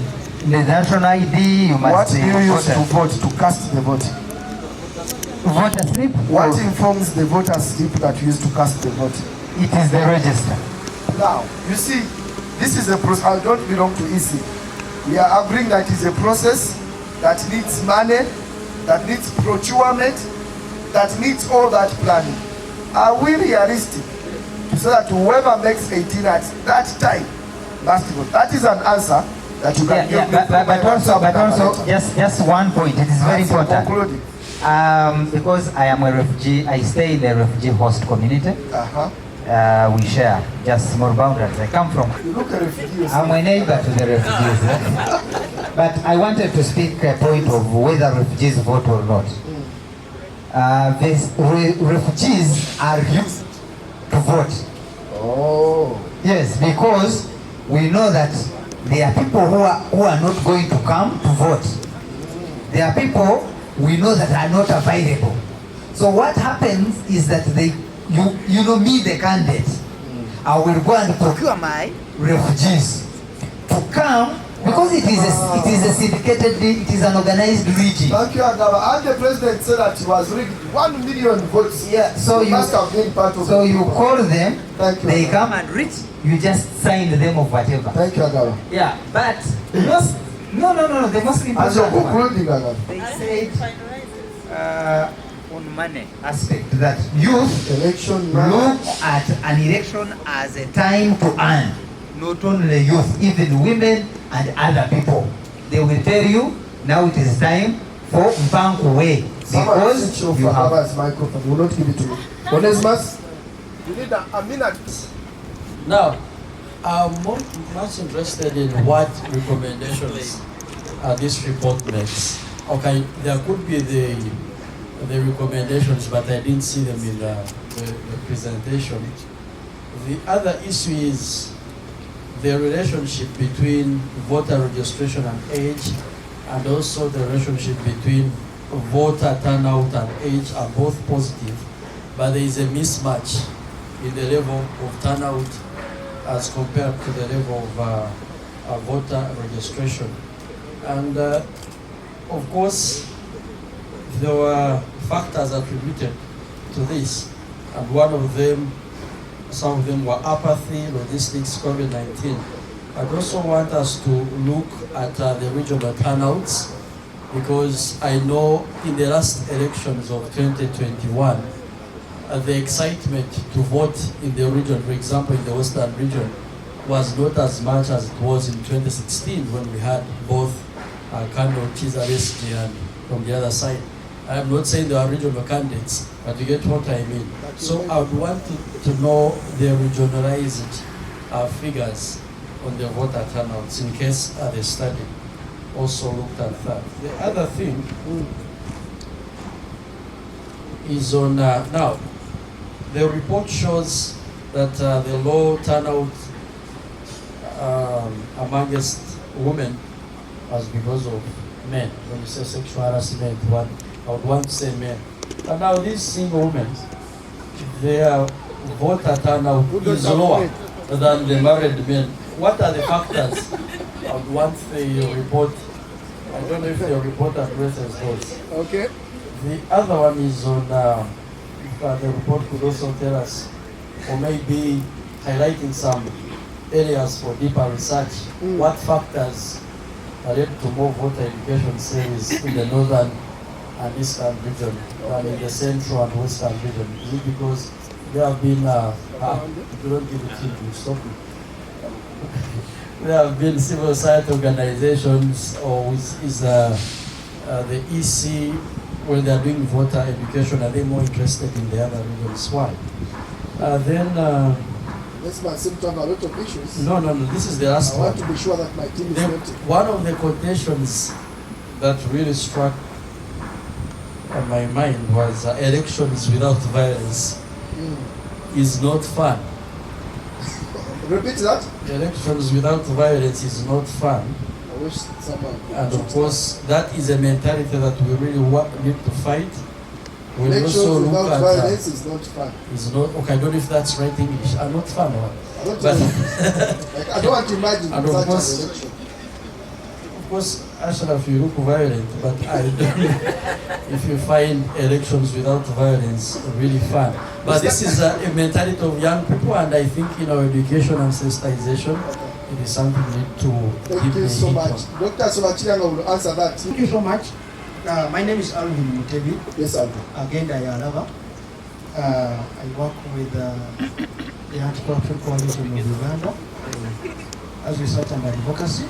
Speaker 13: national ID. You must
Speaker 1: What do you use
Speaker 13: voter.
Speaker 1: to vote, to cast the vote?
Speaker 13: Voter slip?
Speaker 1: What informs the voter slip that you use to cast the vote?
Speaker 13: It is the register.
Speaker 1: Now, you see, this is a process. I don't belong to EC. We are agreeing that it's a process that needs money, that needs procurement, that needs all that planning. Are we realistic so that whoever makes 18 at that time must vote? That is an answer that you can give me.
Speaker 13: But also, just one point. It is very important.
Speaker 1: Concluding.
Speaker 13: Because I am a refugee, I stay in the refugee host community. We share just small boundaries. I come from.
Speaker 1: You look at refugees.
Speaker 13: I'm a neighbor to the refugees. But I wanted to speak a point of whether refugees vote or not. Refugees are used to vote.
Speaker 1: Oh.
Speaker 13: Yes, because we know that there are people who are not going to come to vote. There are people we know that are not available. So what happens is that you know me, the candidate, I will go and procure my refugees to come because it is a syndicated, it is an organized region.
Speaker 1: Thank you, Agaba. And the president said that he was rigged 1 million votes.
Speaker 13: Yeah, so you
Speaker 1: must have been part of
Speaker 13: so
Speaker 1: it.
Speaker 13: you call them,
Speaker 1: Thank you,
Speaker 13: they
Speaker 1: Agaba.
Speaker 13: come and reach, you just sign them of whatever.
Speaker 1: Thank you, Agaba.
Speaker 13: Yeah, but no, the most important
Speaker 1: As you're concluding, Agaba.
Speaker 13: they said on money aspect that youth
Speaker 1: election
Speaker 13: look at an election as a time to earn. Not only youth, even women and other people. They will tell you now it is time for Mpanku way because you have
Speaker 1: Agaba's microphone. We will not give it to you. Onesimus, you need a minute.
Speaker 2: Now, I'm much interested in what recommendations this report makes. Okay, there could be the recommendations, but I didn't see them in the presentation. The other issue is the relationship between voter registration and age, and also the relationship between voter turnout and age are both positive, but there is a mismatch in the level of turnout as compared to the level of voter registration. And of course, there were factors attributed to this, and one of them, some of them were apathy, logistics, COVID-19. I'd also want us to look at the regional turnouts, because I know in the last elections of 2021, the excitement to vote in the region, for example in the Western region, was not as much as it was in 2016 when we had both Kando, Chiza, and from the other side. I'm not saying they are regional candidates, but you get what I mean. So I would want to know the regionalized figures on the voter turnouts in case the study also looked at that. The other thing is on, now, the report shows that the low turnout amongst women was because of men. When you say sexual harassment, I would want to say men. But now these single women, their voter turnout is lower than the married men. What are the factors I would want the report. I don't know if the report addresses those.
Speaker 1: Okay.
Speaker 2: The other one is on, if the report could also tell us, or maybe highlighting some areas for deeper research, what factors led to more voter education service in the northern and eastern region than in the central and western region? Is it because there have been, if you don't give it to you, stop it. There have been civil society organizations, or is the EC, when they are doing voter education, are they more interested in the other regions? Why?
Speaker 1: This man seems to have a lot of issues.
Speaker 2: No, this is the last
Speaker 1: I
Speaker 2: one.
Speaker 1: want to be sure that my team is ready.
Speaker 2: One of the quotations that really struck my mind was elections without violence is not fun.
Speaker 1: Repeat that.
Speaker 2: Elections without violence is not fun.
Speaker 1: I wish someone.
Speaker 2: And of course, that is a mentality that we really need to fight. We
Speaker 1: Elections
Speaker 2: also look
Speaker 1: without
Speaker 2: at
Speaker 1: violence is not fun.
Speaker 2: is not okay. I don't know if that's right English. Not fun.
Speaker 1: Like, I don't want to imagine
Speaker 2: and
Speaker 1: such
Speaker 2: of course,
Speaker 1: an election.
Speaker 2: Of course, Ashraf, you look violent, but I don't know if you find elections without violence really fun. But this is a mentality of young people, and I think in our education and sensitization, it is something we need to
Speaker 1: Thank you so much. Dr. Sobachiranga will answer that.
Speaker 14: Thank you so much. My name is Alvin Mutebi.
Speaker 1: Yes, Alvin.
Speaker 14: Again, Dayalava. I work with the Anti-Corruption Coalition of Uganda as research and advocacy.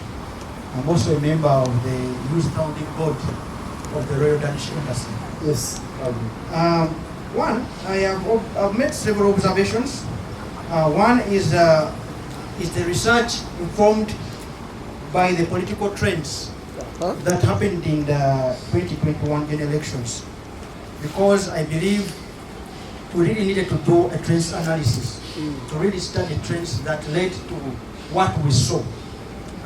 Speaker 14: I'm also a member of the Youth Founding Board of the Royal Danish Embassy.
Speaker 1: Yes, Alvin.
Speaker 14: One, I've made several observations. One is the research informed by the political trends that happened in the 2021 general elections, because I believe we really needed to do a trends analysis to really study trends that led to what we saw,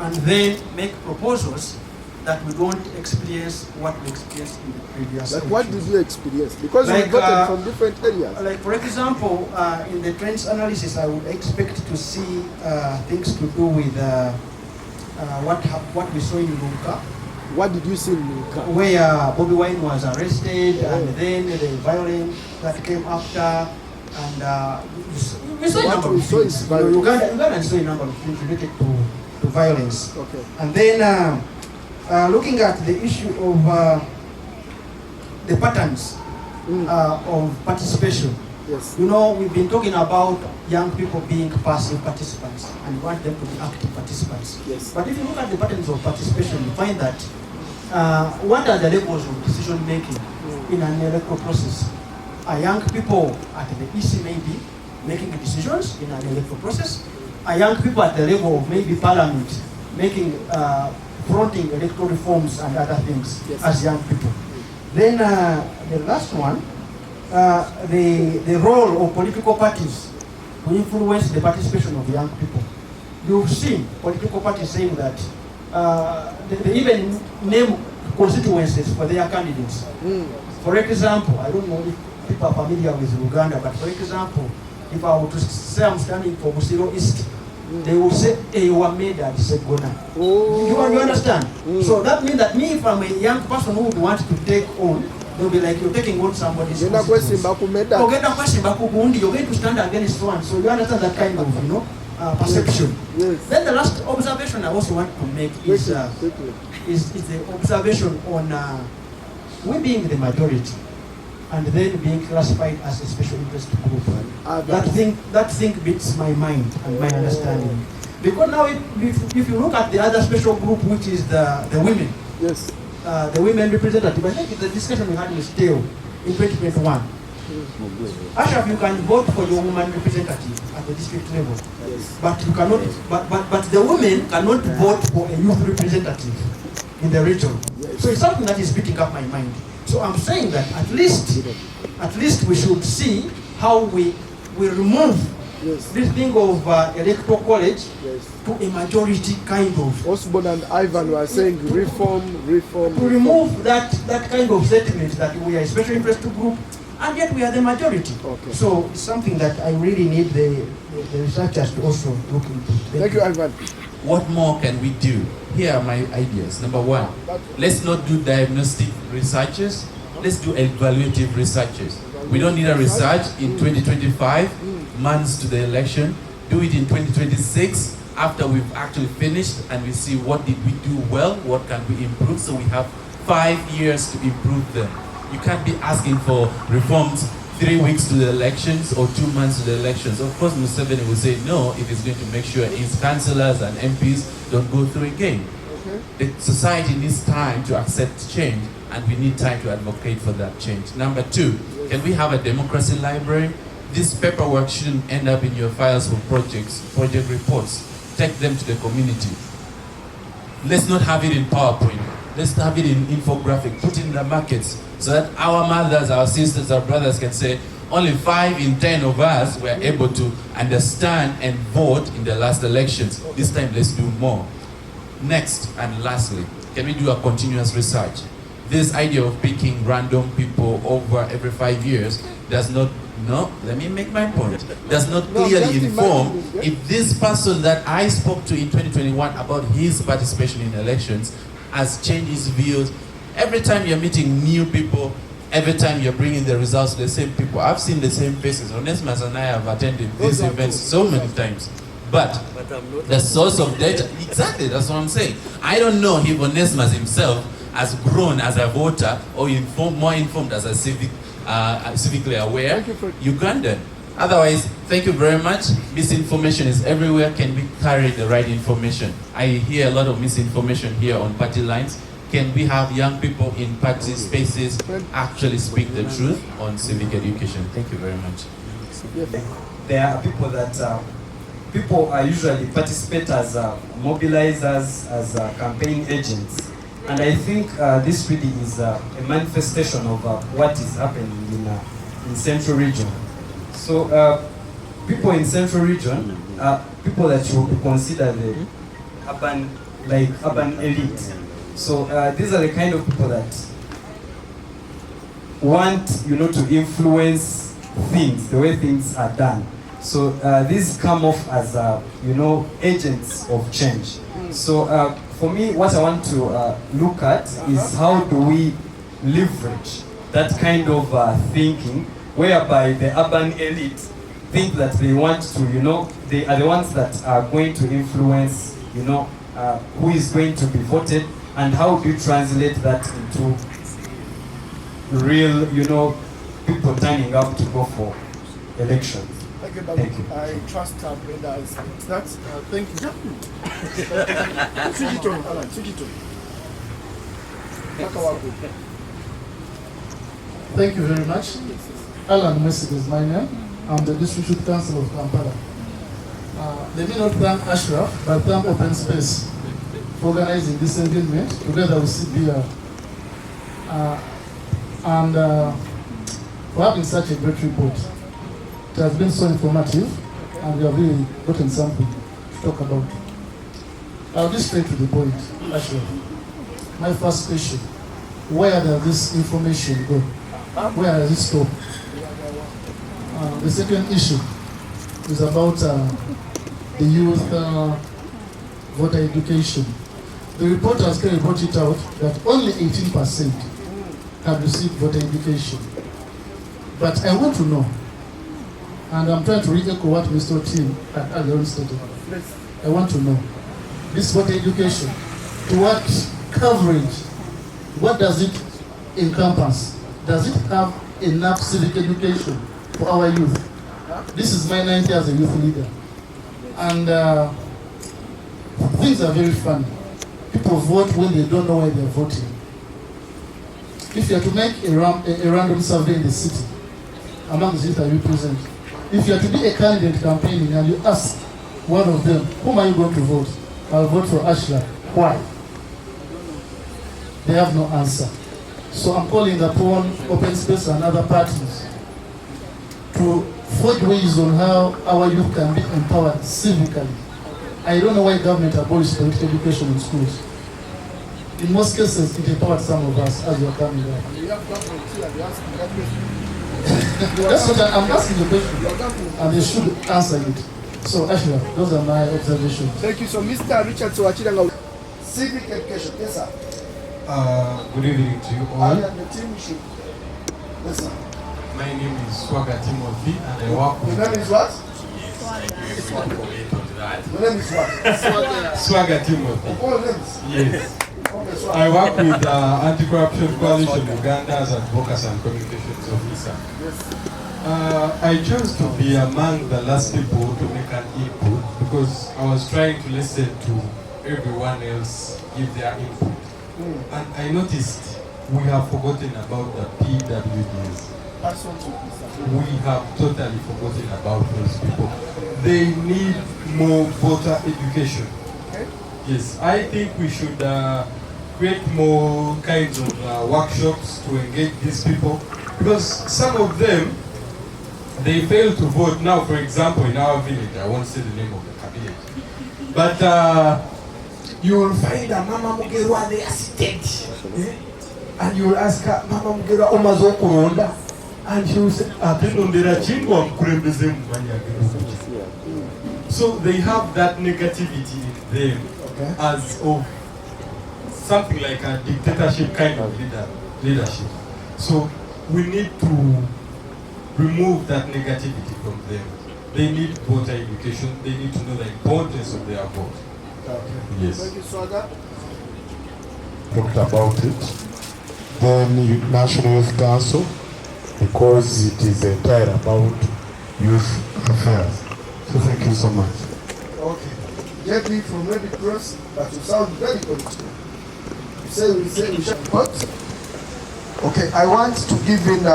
Speaker 14: and then make proposals that we don't experience what we experienced in the previous
Speaker 1: Like
Speaker 14: elections.
Speaker 1: what did you experience? Because
Speaker 14: Like,
Speaker 1: we voted from different areas.
Speaker 14: Like for example, in the trends analysis, I would expect to see things to do with what we saw in Lunka.
Speaker 1: What did you see in Lunka?
Speaker 14: Where Bobby Wine was arrested, and then the violence that came after, and we saw a
Speaker 1: What
Speaker 14: number
Speaker 1: we
Speaker 14: of
Speaker 1: saw
Speaker 14: things.
Speaker 1: is violence.
Speaker 14: Uganda saw a number of things related to violence.
Speaker 1: Okay.
Speaker 14: And then looking at the issue of the patterns of participation.
Speaker 1: Yes.
Speaker 14: You know, we've been talking about young people being passive participants and we want them to be active participants.
Speaker 1: Yes.
Speaker 14: But if you look at the patterns of participation, you find that what are the levels of decision making in an electoral process? Are young people at the EC maybe making decisions in an electoral process? Are young people at the level of maybe parliament making fronting electoral reforms and other things as young people? Then the last one, the role of political parties to influence the participation of young people. You've seen political parties saying that they even name constituencies for their candidates. For example, I don't know if people are familiar with Uganda, but for example, if I were to say I'm standing for Busiro East, they will say, hey, you are made at Segona. You understand? So that means that me, if I'm a young person who would want to take on, they'll be like, you're taking on somebody's constituency. You're going to stand against one. So you understand that kind of, perception.
Speaker 1: Yes.
Speaker 14: Then the last observation I also want to make is the observation on we being the majority and then being classified as a special interest group. That thing beats my mind and my understanding. Because now if you look at the other special group, which is the women,
Speaker 1: yes,
Speaker 14: the women representative, I think it's the discussion we had with Theo in 2021. Ashraf, you can vote for your woman representative at the district level, but you cannot. But the women cannot vote for a youth representative in the region. So it's something that is beating up my mind. So I'm saying that at least we should see how we remove this thing of electoral college to a majority kind of.
Speaker 1: Osborne and Ivan were saying reform.
Speaker 14: To remove that kind of statement that we are a special interest group and yet we are the majority.
Speaker 1: Okay.
Speaker 14: So it's something that I really need the researchers to also look into.
Speaker 1: Thank you, Ivan.
Speaker 15: What more can we do? Here are my ideas. Number one, let's not do diagnostic researches. Let's do evaluative researches. We don't need a research in 2025, months to the election. Do it in 2026, after we've actually finished and we see what did we do well, what can we improve, so we have 5 years to improve them. You can't be asking for reforms 3 weeks to the elections or 2 months to the elections. Of course, Museveni will say no if he's going to make sure his councillors and MPs don't go through again. The society needs time to accept change, and we need time to advocate for that change. Number two, can we have a democracy library? This paperwork shouldn't end up in your files for project reports. Take them to the community. Let's not have it in PowerPoint. Let's have it in infographic, put it in the markets, so that our mothers, our sisters, our brothers can say, only 5 in 10 of us were able to understand and vote in the last elections. This time, let's do more. Next, and lastly, can we do a continuous research? This idea of picking random people over every 5 years does not, let me make my point, does not clearly inform if this person that I spoke to in 2021 about his participation in elections has changed his views. Every time you're meeting new people, every time you're bringing the results to the same people. I've seen the same faces. Onesimus and I have attended these events so many times. But the source of data, exactly, that's what I'm saying. I don't know if Onesimus himself has grown as a voter or more informed as a civically aware Ugandan. Otherwise, thank you very much. Misinformation is everywhere. Can we carry the right information? I hear a lot of misinformation here on party lines. Can we have young people in party spaces actually speak the truth on civic education? Thank you very much.
Speaker 16: There are people that people are usually participate as mobilizers, as campaign agents. And I think this really is a manifestation of what is happening in Central Region. So people in Central Region are people that you would consider the urban elite. So these are the kind of people that want, to influence things, the way things are done. So these come off as, agents of change. So for me, what I want to look at is how do we leverage that kind of thinking, whereby the urban elite think that they want to, they are the ones that are going to influence, who is going to be voted, and how do you translate that into real, people turning up to go for elections.
Speaker 1: Thank you. I trust Brenda is that. Thank you.
Speaker 17: Thank you very much. Alan Messi is my name. I'm the District Youth Council of Kampala. Let me not thank Ashraf, but thank Open Space for organizing this engagement together with CBR and for having such a great report. It has been so informative, and we have really gotten something to talk about. I'll be straight to the point, actually. My first question, where does this information go? Where does it stop? The second issue is about the youth voter education. The report has clearly brought it out that only 18% have received voter education. But I want to know, and I'm trying to re-echo what Mr. Tim had earlier stated. I want to know, this voter education, to what coverage, what does it encompass? Does it have enough civic education for our youth? This is my 90 as a youth leader. And things are very funny. People vote when they don't know why they're voting. If you are to make a random survey in the city, among the youth I represent, if you are to be a candidate campaigning and you ask one of them, whom are you going to vote? I'll vote for Ashraf. Why? They have no answer. So I'm calling upon Open Space and other parties to forge ways on how our youth can be empowered civically. I don't know why government abolished political education in schools. In most cases, it empowered some of us as we are coming back. That's what I'm asking the question, and they should answer it. So, Ashra, those are my observations.
Speaker 1: Thank you. So, Mr. Richard Soachiranga, civic education. Yes, sir.
Speaker 18: Good evening to you all.
Speaker 1: And the team should. Yes, sir.
Speaker 18: My name is Swaga Timothy, and I work with.
Speaker 1: Your name is what?
Speaker 18: Yes, I give you one comment on that.
Speaker 1: Your name is what?
Speaker 18: Swaga Timothy.
Speaker 1: All names?
Speaker 18: Yes.
Speaker 1: Okay, so
Speaker 18: I work with Anti-Corruption Coalition Uganda as Advocacy and Communications Officer. I chose to be among the last people to make an input because I was trying to listen to everyone else give their input. And I noticed we have forgotten about the PWDs. We have totally forgotten about those people. They need more voter education.
Speaker 1: Okay.
Speaker 18: Yes, I think we should create more kinds of workshops to engage these people because some of them, they fail to vote. Now, for example, in our village, I won't say the name of the cabinet, but you will find a Mama Mugerwa there seated. And you will ask her, Mama Mugerwa, Omazo Kuronda. And she will say, so they have that negativity in them as of something like a dictatorship kind of leadership. So we need to remove that negativity from them. They need voter education. They need to know the importance of their vote.
Speaker 1: Okay.
Speaker 18: Yes.
Speaker 1: Thank you, Swaga.
Speaker 19: Talked about it. Then National Youth Council, because it is entirely about youth affairs. So thank you so much.
Speaker 1: Okay. JP from Red Cross, but you sound very political. You say we should vote. Okay, I want to give in.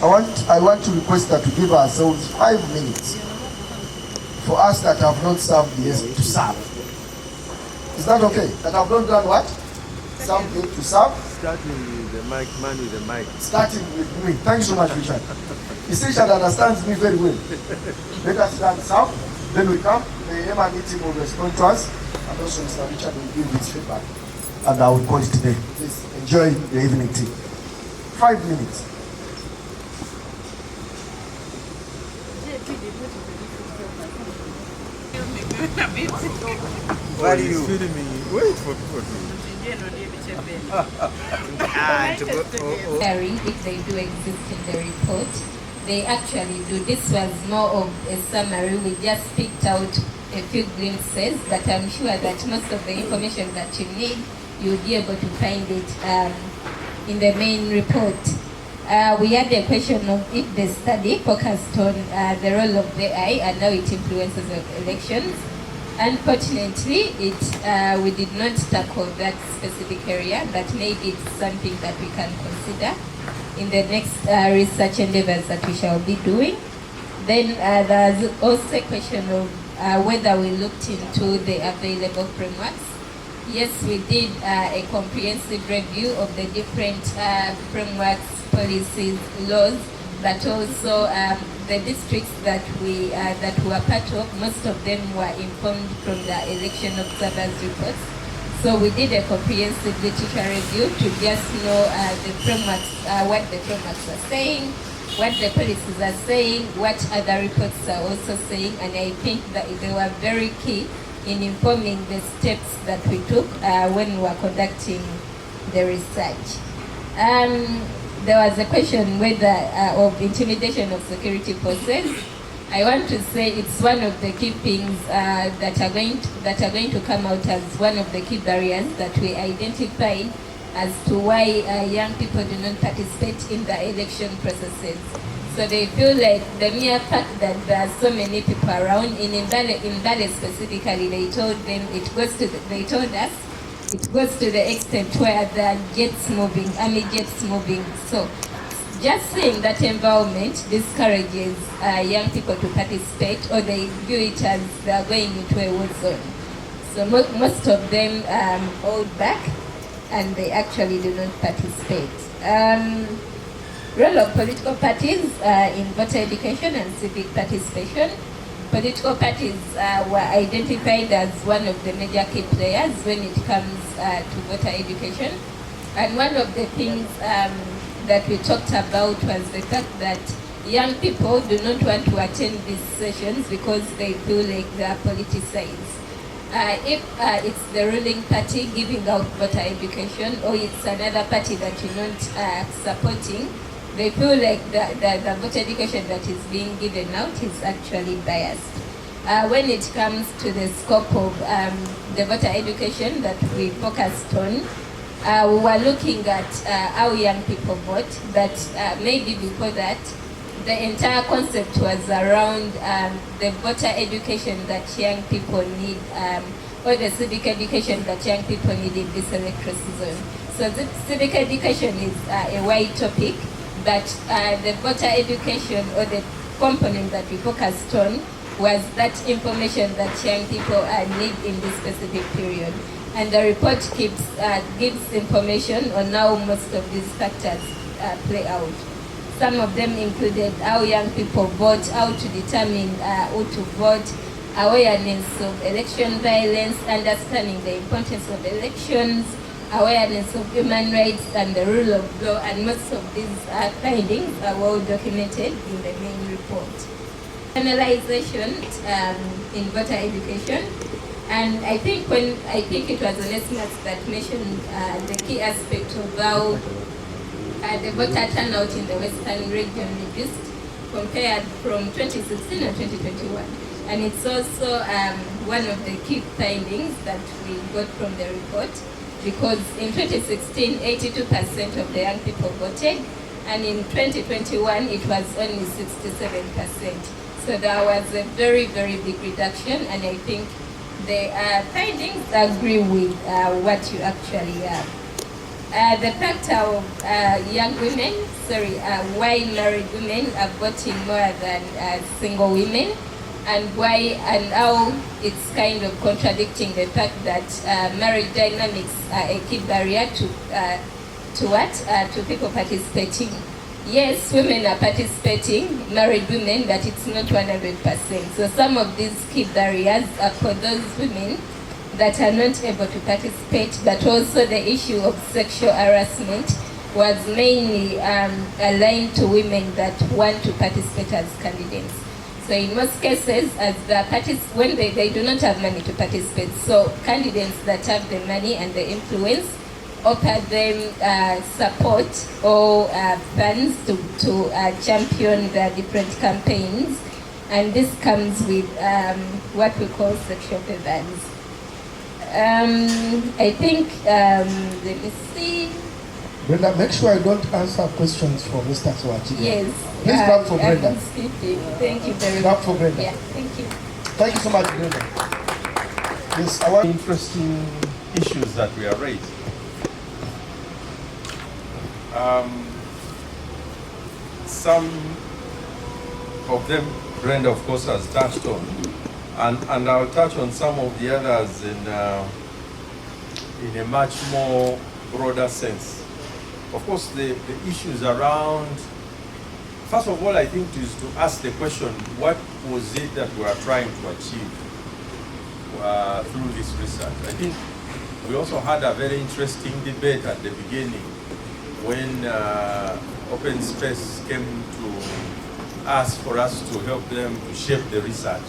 Speaker 1: I want to request that we give ourselves 5 minutes for us that have not served the to serve. Is that okay? That have not done what? Something to serve.
Speaker 20: Starting with the mic, man with the mic.
Speaker 1: Starting with me. Thank you so much, Richard. You see, Richard understands me very well. Let us start serve. Then we come. The Emma team will respond to us, and also Mr. Richard will give his feedback. And I will call it today. Please enjoy the evening tea. 5 minutes.
Speaker 20: Why do you feeding me? Wait for people
Speaker 3: if they do exist in the report, they actually do. This was more of a summary. We just picked out a few glimpses, but I'm sure that most of the information that you need, you'll be able to find it in the main report. We had a question of if the study focused on the role of the AI and how it influences elections. Unfortunately, we did not tackle that specific area, but maybe it's something that we can consider in the next research endeavors that we shall be doing. Then there's also a question of whether we looked into the available frameworks. Yes, we did a comprehensive review of the different frameworks, policies, laws, but also the districts that we were part of. Most of them were informed from the election observers reports. So we did a comprehensive literature review to just know the frameworks, what the frameworks are saying, what the policies are saying, what other reports are also saying, and I think that they were very key in informing the steps that we took when we were conducting the research. There was a question whether of intimidation of security forces. I want to say it's one of the key things that are going to come out as one of the key barriers that we identified as to why young people do not participate in the election processes. So they feel like the mere fact that there are so many people around, in Mbale specifically, they told us it goes to the extent where there are jets moving, army jets moving. So just seeing that environment discourages young people to participate, or they view it as they are going into a war zone. So most of them hold back and they actually do not participate. Role of political parties in voter education and civic participation. Political parties were identified as one of the major key players when it comes to voter education. And one of the things that we talked about was the fact that young people do not want to attend these sessions because they feel like they are politicized. If it's the ruling party giving out voter education, or it's another party that you're not supporting, they feel like the voter education that is being given out is actually biased. When it comes to the scope of the voter education that we focused on, we were looking at how young people vote, but maybe before that, the entire concept was around the voter education that young people need, or the civic education that young people need in this electoral season. So the civic education is a wide topic, but the voter education, or the component that we focused on, was that information that young people need in this specific period. And the report gives information on how most of these factors play out. Some of them included how young people vote, how to determine who to vote, awareness of election violence, understanding the importance of elections, awareness of human rights and the rule of law, and most of these findings are well documented in the main report. Generalization in voter education, and I think it was Onesimus that mentioned the key aspect of how the voter turnout in the Western region reduced compared from 2016 and 2021. And it's also one of the key findings that we got from the report, because in 2016, 82% of the young people voted, and in 2021, it was only 67%. So there was a very, very big reduction, and I think the findings agree with what you actually have. The factor of young women, why married women are voting more than single women, and why and how it's kind of contradicting the fact that marriage dynamics are a key barrier to people participating. Yes, women are participating, married women, but it's not 100%. So some of these key barriers are for those women that are not able to participate, but also the issue of sexual harassment was mainly aligned to women that want to participate as candidates. So in most cases, as the when they do not have money to participate, so candidates that have the money and the influence offer them support or funds to champion their different campaigns, and this comes with what we call sexual favors. I think, let me see.
Speaker 1: Brenda, make sure I don't answer questions for Mr. Swachi.
Speaker 3: Yes.
Speaker 1: Please clap for Brenda.
Speaker 3: Thank you very much.
Speaker 1: Clap for Brenda.
Speaker 3: Yeah, thank you.
Speaker 1: Thank you so much, Brenda. Yes, our
Speaker 21: interesting issues that we are raised. Some of them Brenda, of course, has touched on, and I'll touch on some of the others in a much more broader sense. Of course, the issues around, first of all, I think is to ask the question, what was it that we are trying to achieve through this research? I think we also had a very interesting debate at the beginning when Open Space came to ask for us to help them to shape the research.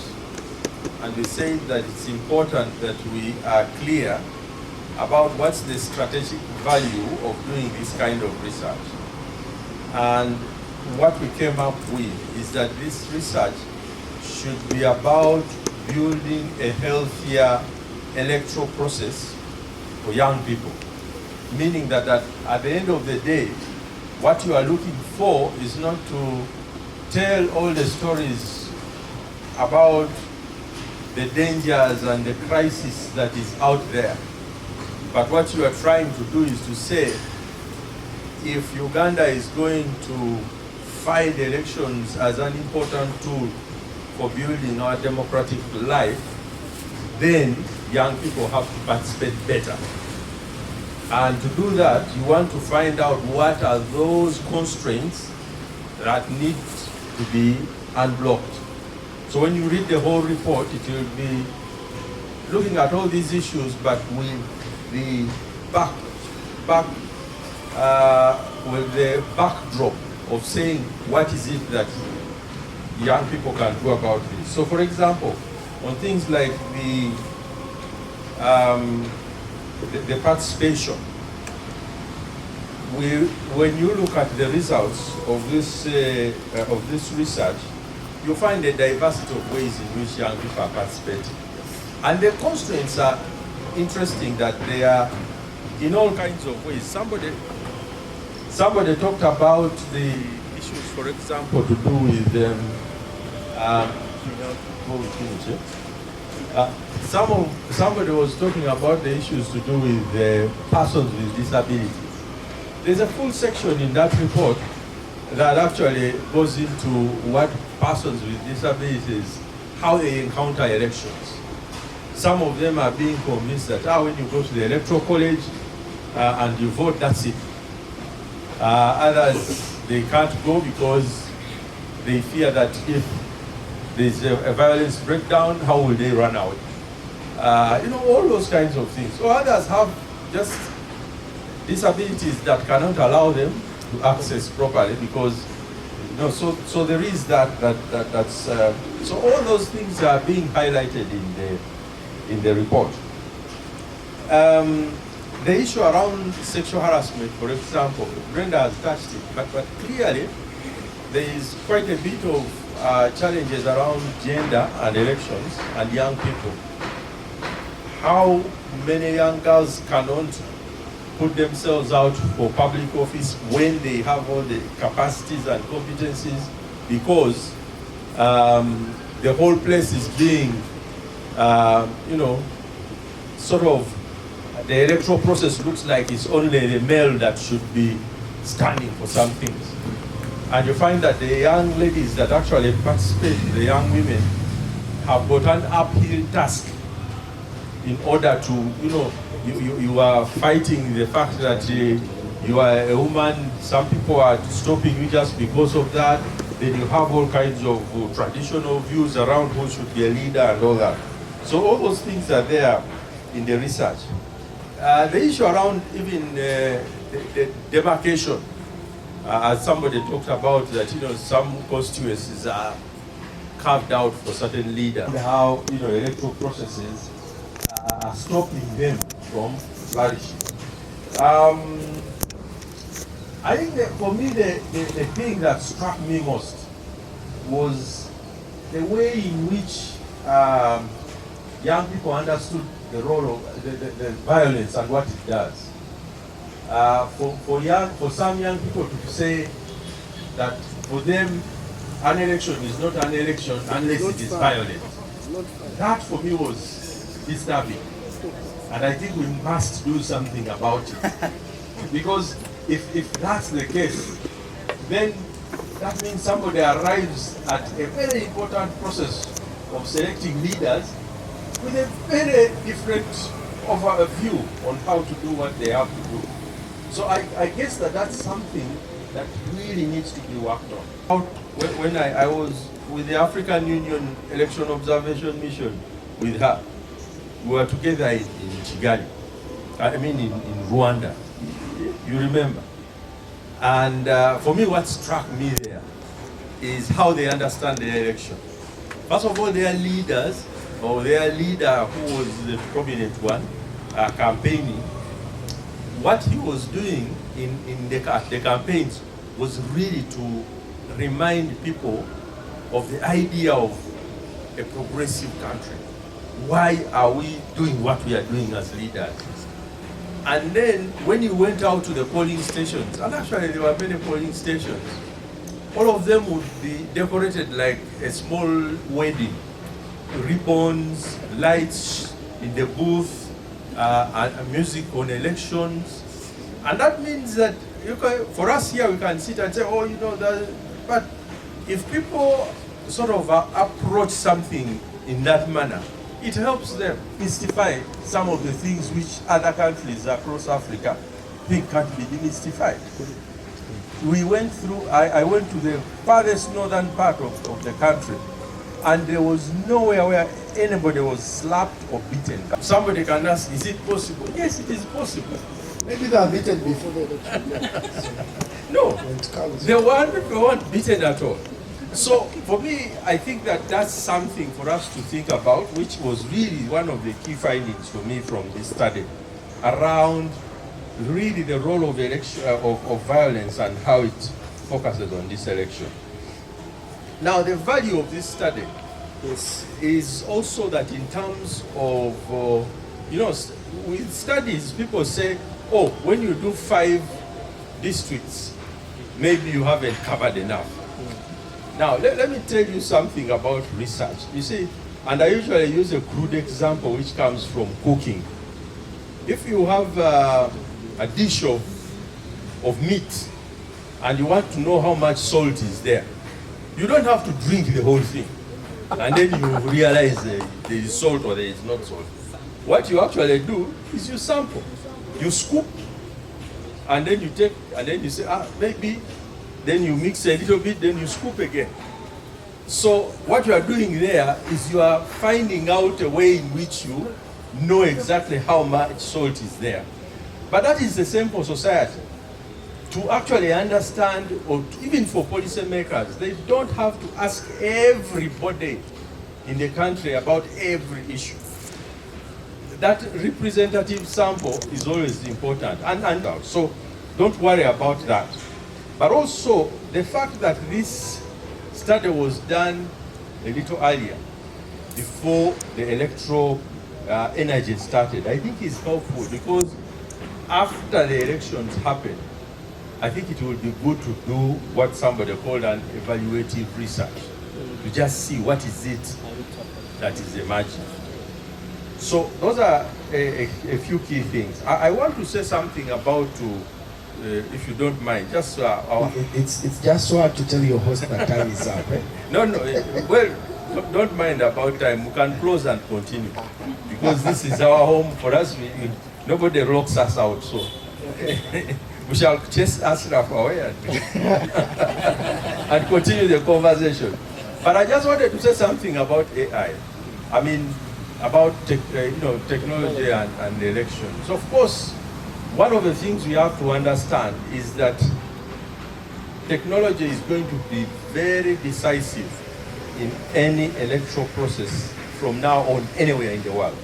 Speaker 21: And we said that it's important that we are clear about what's the strategic value of doing this kind of research. And what we came up with is that this research should be about building a healthier electoral process for young people. Meaning that at the end of the day, what you are looking for is not to tell all the stories about the dangers and the crisis that is out there. But what you are trying to do is to say, if Uganda is going to find elections as an important tool for building our democratic life, then young people have to participate better. And to do that, you want to find out what are those constraints that need to be unblocked. So when you read the whole report, it will be looking at all these issues, but with the backdrop of saying what is it that young people can do about this. So for example, on things like the participation, when you look at the results of this research, you find a diversity of ways in which young people are participating. And the constraints are interesting, that they are in all kinds of ways. Somebody talked about the issues, for example, to do with somebody was talking about the issues to do with persons with disabilities. There's a full section in that report that actually goes into what persons with disabilities, how they encounter elections. Some of them are being convinced that when you go to the electoral college and you vote, that's it. Others, they can't go because they fear that if there's a violence breakdown, how will they run out? All those kinds of things. So others have just disabilities that cannot allow them to access properly because, so there is that's so all those things are being highlighted in the report. The issue around sexual harassment, for example, Brenda has touched it, but clearly there is quite a bit of challenges around gender and elections and young people. How many young girls cannot put themselves out for public office when they have all the capacities and competencies, because the whole place is being, sort of, the electoral process looks like it's only the male that should be standing for some things. And you find that the young ladies that actually participate, the young women, have got an uphill task in order to, you are fighting the fact that you are a woman. Some people are stopping you just because of that. Then you have all kinds of traditional views around who should be a leader and all that. So all those things are there in the research. The issue around even the demarcation, as somebody talked about, that some constituencies are carved out for certain leaders. How electoral processes are stopping them from flourishing. I think that for me the thing that struck me most was the way in which young people understood the role of the violence and what it does. For some young people to say that for them an election is not an election unless it is violent. That for me was disturbing. And I think we must do something about it. Because if that's the case, then that means somebody arrives at a very important process of selecting leaders with a very different view on how to do what they have to do. So I guess that's something that really needs to be worked on. When I was with the African Union Election Observation Mission with her, we were together in Kigali, in Rwanda, you remember. And for me, what struck me there is how they understand the election. First of all, their leaders, or their leader who was the prominent one, campaigning, what he was doing in the campaigns was really to remind people of the idea of a progressive country. Why are we doing what we are doing as leaders? And then when you went out to the polling stations, and actually there were many polling stations, all of them would be decorated like a small wedding. Ribbons, lights in the booth, and music on elections. And that means that for us here, we can sit and say, but if people sort of approach something in that manner, it helps them demystify some of the things which other countries across Africa think can't be demystified. We went through, I went to the farthest northern part of the country, and there was nowhere where anybody was slapped or beaten. Somebody can ask, is it possible? Yes, it is possible.
Speaker 1: Maybe they are beaten before the election.
Speaker 21: No, they weren't beaten at all. So for me, I think that that's something for us to think about, which was really one of the key findings for me from this study, around really the role of of violence and how it focuses on this election. Now, the value of this study is also that in terms of, with studies, people say, oh, when you do 5 districts, maybe you haven't covered enough. Now, let me tell you something about research. You see, and I usually use a crude example which comes from cooking. If you have a dish of meat and you want to know how much salt is there, you don't have to drink the whole thing. And then you realize there is salt or there is not salt. What you actually do is you sample. You scoop, and then you take, and then you say, maybe, then you mix a little bit, then you scoop again. So what you are doing there is you are finding out a way in which you know exactly how much salt is there. But that is the same for society. To actually understand, or even for policymakers, they don't have to ask everybody in the country about every issue. That representative sample is always important, and so don't worry about that. But also, the fact that this study was done a little earlier, before the electoral energy started, I think is helpful, because after the elections happen, I think it will be good to do what somebody called an evaluative research, to just see what is it that is emerging. So those are a few key things. I want to say something about, if you don't mind, just
Speaker 4: it's just so hard to tell your host that time is up. Eh?
Speaker 21: No, well, don't mind about time. We can close and continue, because this is our home. For us, nobody locks us out, so we shall chase Ashraf away and continue the conversation. But I just wanted to say something about AI. I mean, about technology and elections. Of course, one of the things we have to understand is that technology is going to be very decisive in any electoral process from now on anywhere in the world,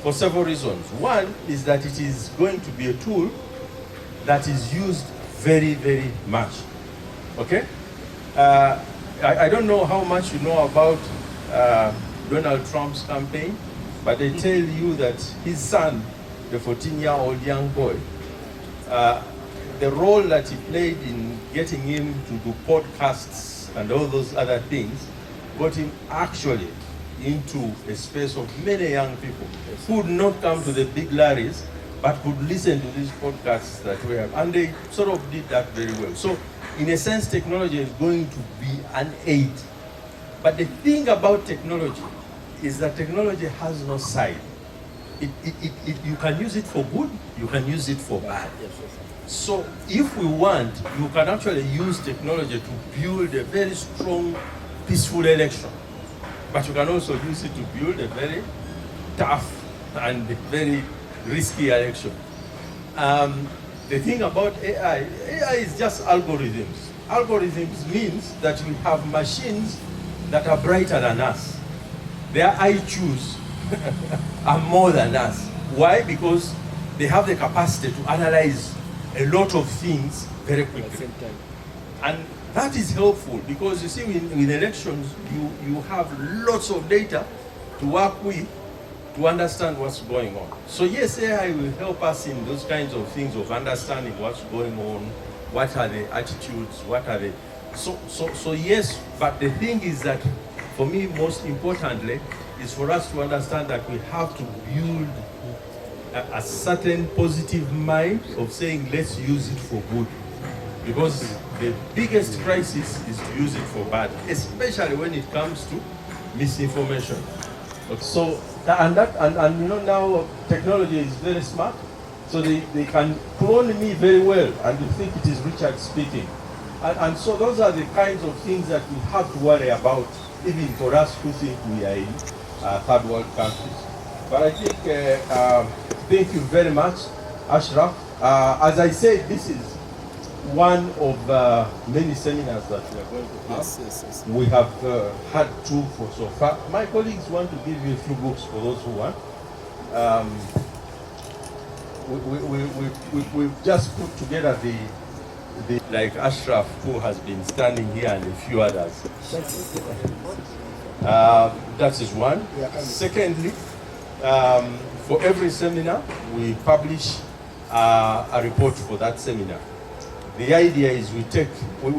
Speaker 21: for several reasons. One is that it is going to be a tool that is used very, very much. Okay? I don't know how much you know about Donald Trump's campaign, but they tell you that his son, the 14-year-old young boy, the role that he played in getting him to do podcasts and all those other things got him actually into a space of many young people who would not come to the big rallies, but could listen to these podcasts that we have. And they sort of did that very well. So in a sense, technology is going to be an aid. But the thing about technology is that technology has no side. You can use it for good, you can use it for bad. So if we want, you can actually use technology to build a very strong, peaceful election. But you can also use it to build a very tough and very risky election. The thing about AI is just algorithms. Algorithms means that we have machines that are brighter than us. Their IQs are more than us. Why? Because they have the capacity to analyze a lot of things very quickly. And that is helpful, because you see, in elections, you have lots of data to work with to understand what's going on. So yes, AI will help us in those kinds of things of understanding what's going on, what are the attitudes, what are the... So yes, but the thing is that, for me, most importantly, is for us to understand that we have to build a certain positive mind of saying, let's use it for good. Because the biggest crisis is to use it for bad, especially when it comes to misinformation. So, and you know, now technology is very smart, so they can clone me very well, and you think it is Richard speaking. And so those are the kinds of things that we have to worry about, even for us who think we are in third world countries. But I think, thank you very much, Ashraf. As I said, this is one of many seminars that we are going to have.
Speaker 1: Yes.
Speaker 21: We have had 2 for so far. My colleagues want to give you a few books for those who want. We've just put together the like Ashraf, who has been standing here, and a few others. That is one. Secondly, for every seminar, we publish a report for that seminar. The idea is we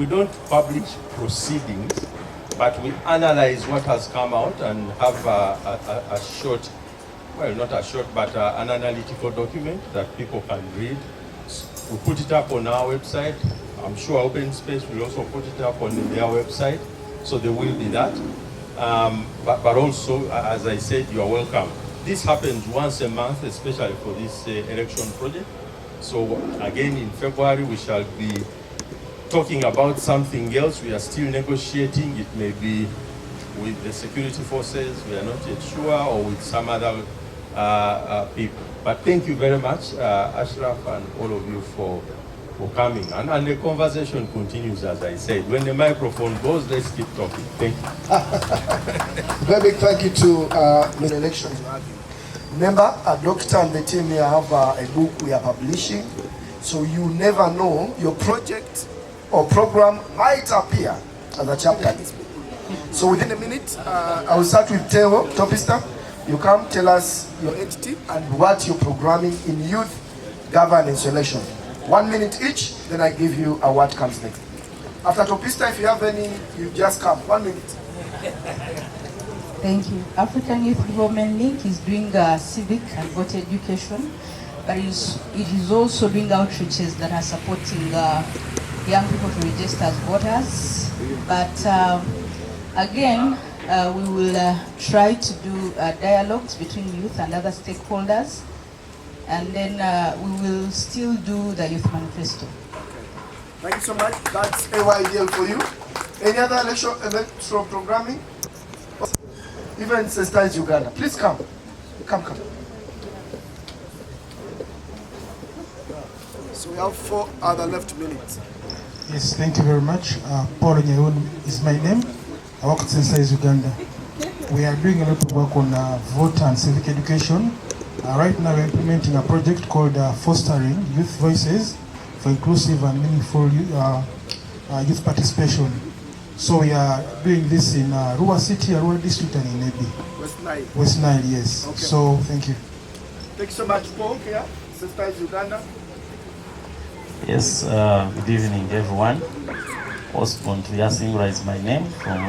Speaker 21: don't publish proceedings, but we analyze what has come out and have a short, well, not a short, but an analytical document that people can read. We put it up on our website. I'm sure Open Space will also put it up on their website, so there will be that. But also, as I said, you are welcome. This happens once a month, especially for this election project. So again, in February, we shall be talking about something else. We are still negotiating. It may be with the security forces, we are not yet sure, or with some other people. But thank you very much, Ashraf, and all of you for coming. And the conversation continues, as I said. When the microphone goes, let's keep talking. Thank you.
Speaker 1: Very big thank you to the elections. Remember, a doctor and the team here have a book we are publishing, so you never know, your project or program might appear as a chapter. So within a minute, I will start with Teo, Topista. You come tell us your entity and what you're programming in youth governance election. 1 minute each, then I give you what comes next. After Topista, if you have any, you just come. 1 minute.
Speaker 11: Thank you. African Youth Development Link is doing civic and voter education, but it is also doing outreaches that are supporting young people to register as voters. But again, we will try to do dialogues between youth and other stakeholders, and then we will still do the youth manifesto.
Speaker 1: Thank you so much. That's AYDL for you. Any other electoral programming? Even Sisters Uganda. Please come. Come. So we have 4 other left minutes.
Speaker 17: Yes, thank you very much. Paul Nyeun is my name. I work at Sisters Uganda. We are doing a lot of work on voter and civic education. Right now we're implementing a project called Fostering Youth Voices for Inclusive and Meaningful Youth Participation. So we are doing this in Rua City, Rua District, and in Ebi. West Nile, yes. Okay. So thank you.
Speaker 1: Thank you so much, Paul. Here, Sisters Uganda.
Speaker 8: Yes, good evening, everyone. Osborne Tuyasingura is my name, from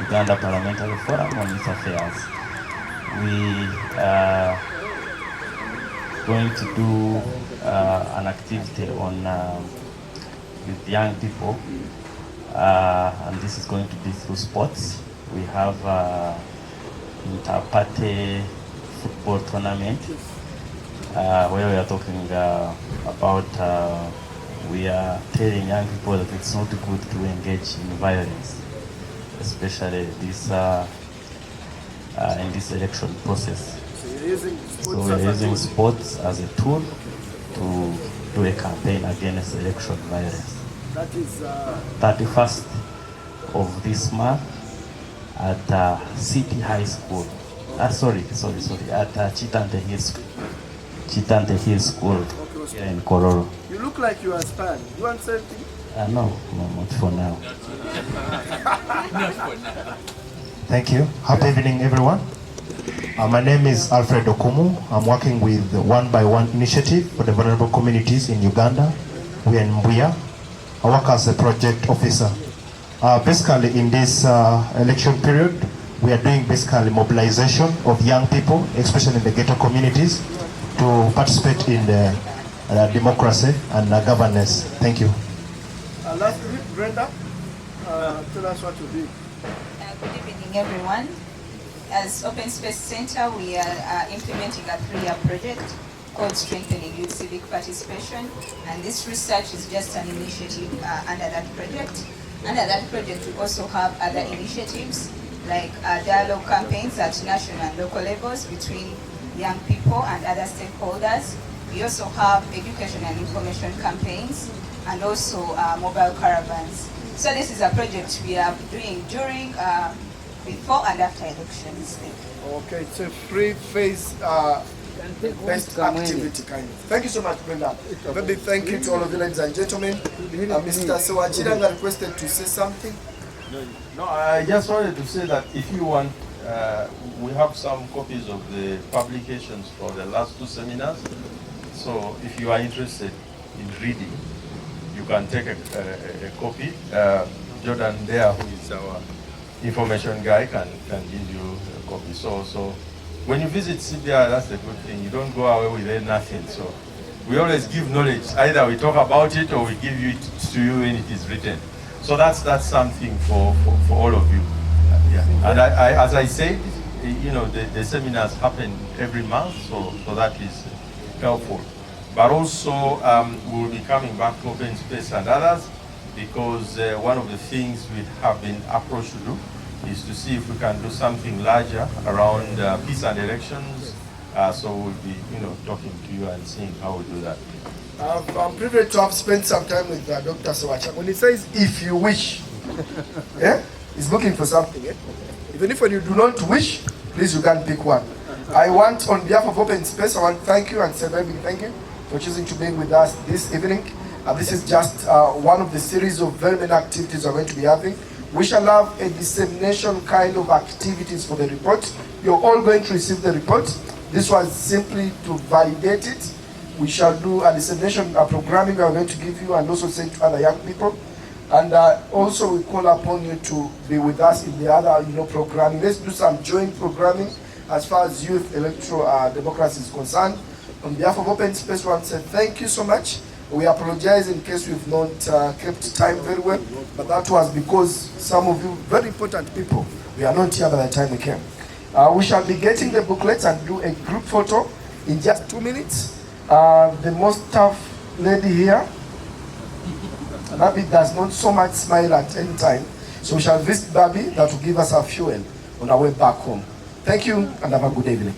Speaker 8: Uganda Parliamentary Forum on Youth Affairs. We are going to do an activity on with young people. And this is going to be through sports. We have inter-party football tournament where we are talking about we are telling young people that it's not good to engage in violence, especially this in this election process. So we're using sports as a tool to do a campaign against election violence.
Speaker 1: That is
Speaker 8: 31st of this month at City High School. Sorry, at Chitante Hill School here in Kororo.
Speaker 1: You look like you are Spanish. You want something?
Speaker 8: No, not for now.
Speaker 1: Not for now.
Speaker 5: Thank you. Happy evening, everyone. My name is Alfred Okumu. I'm working with the One by One initiative for the vulnerable communities in Uganda. We are in Mbuya. I work as a project officer. Basically, in this election period, we are doing basically mobilization of young people, especially in the ghetto communities, to participate in the democracy and governance. Thank you.
Speaker 1: Lastly, Brenda, tell us what you do.
Speaker 22: Good evening, everyone. As Open Space Center, we are implementing a 3-year project called Strengthening Youth Civic Participation, and this research is just an initiative under that project. Under that project, we also have other initiatives like dialogue campaigns at national and local levels between young people and other stakeholders. We also have education and information campaigns, and also mobile caravans. So this is a project we are doing during, before and after elections.
Speaker 1: Okay, it's a free-phase best activity kind of. Thank you so much, Brenda. Maybe thank you to all of you, ladies and gentlemen. Mr. Sewachiranga requested to say something.
Speaker 21: No, I just wanted to say that if you want, we have some copies of the publications for the last 2 seminars. So if you are interested in reading, you can take a copy. Jordan there, who is our information guy, can give you a copy. So when you visit CBR, that's the good thing. You don't go away with nothing. So we always give knowledge. Either we talk about it or we give it to you when it is written. So that's something for all of you. Yeah. And I as I said, you know, the seminars happen every month, so that is helpful. But also, we'll be coming back to open space and others, because one of the things we have been approached to do is to see if we can do something larger around peace and elections. So we'll be, you know, talking to you and seeing how we do that.
Speaker 1: I'm privileged to have spent some time with Dr. Sewacha. When he says, if you wish, yeah, he's looking for something. Yeah? Even if when you do not wish, please, you can pick one. I want, on behalf of Open Space, I want to thank you and say very big thank you for choosing to be with us this evening. This is just one of the series of very many activities we're going to be having. We shall have a dissemination kind of activities for the report. You're all going to receive the report. This was simply to validate it. We shall do a dissemination programming we are going to give you and also send to other young people. And also we call upon you to be with us in the other, you know, programming. Let's do some joint programming as far as youth electoral democracy is concerned. On behalf of Open Space, we want to say thank you so much. We apologize in case we've not kept time very well, but that was because some of you, very important people, we are not here by the time we came. We shall be getting the booklets and do a group photo in just 2 minutes. The most tough lady here, Babi does not so much smile at any time, so we shall visit Babi, that will give us our fuel on our way back home. Thank you and have a good evening.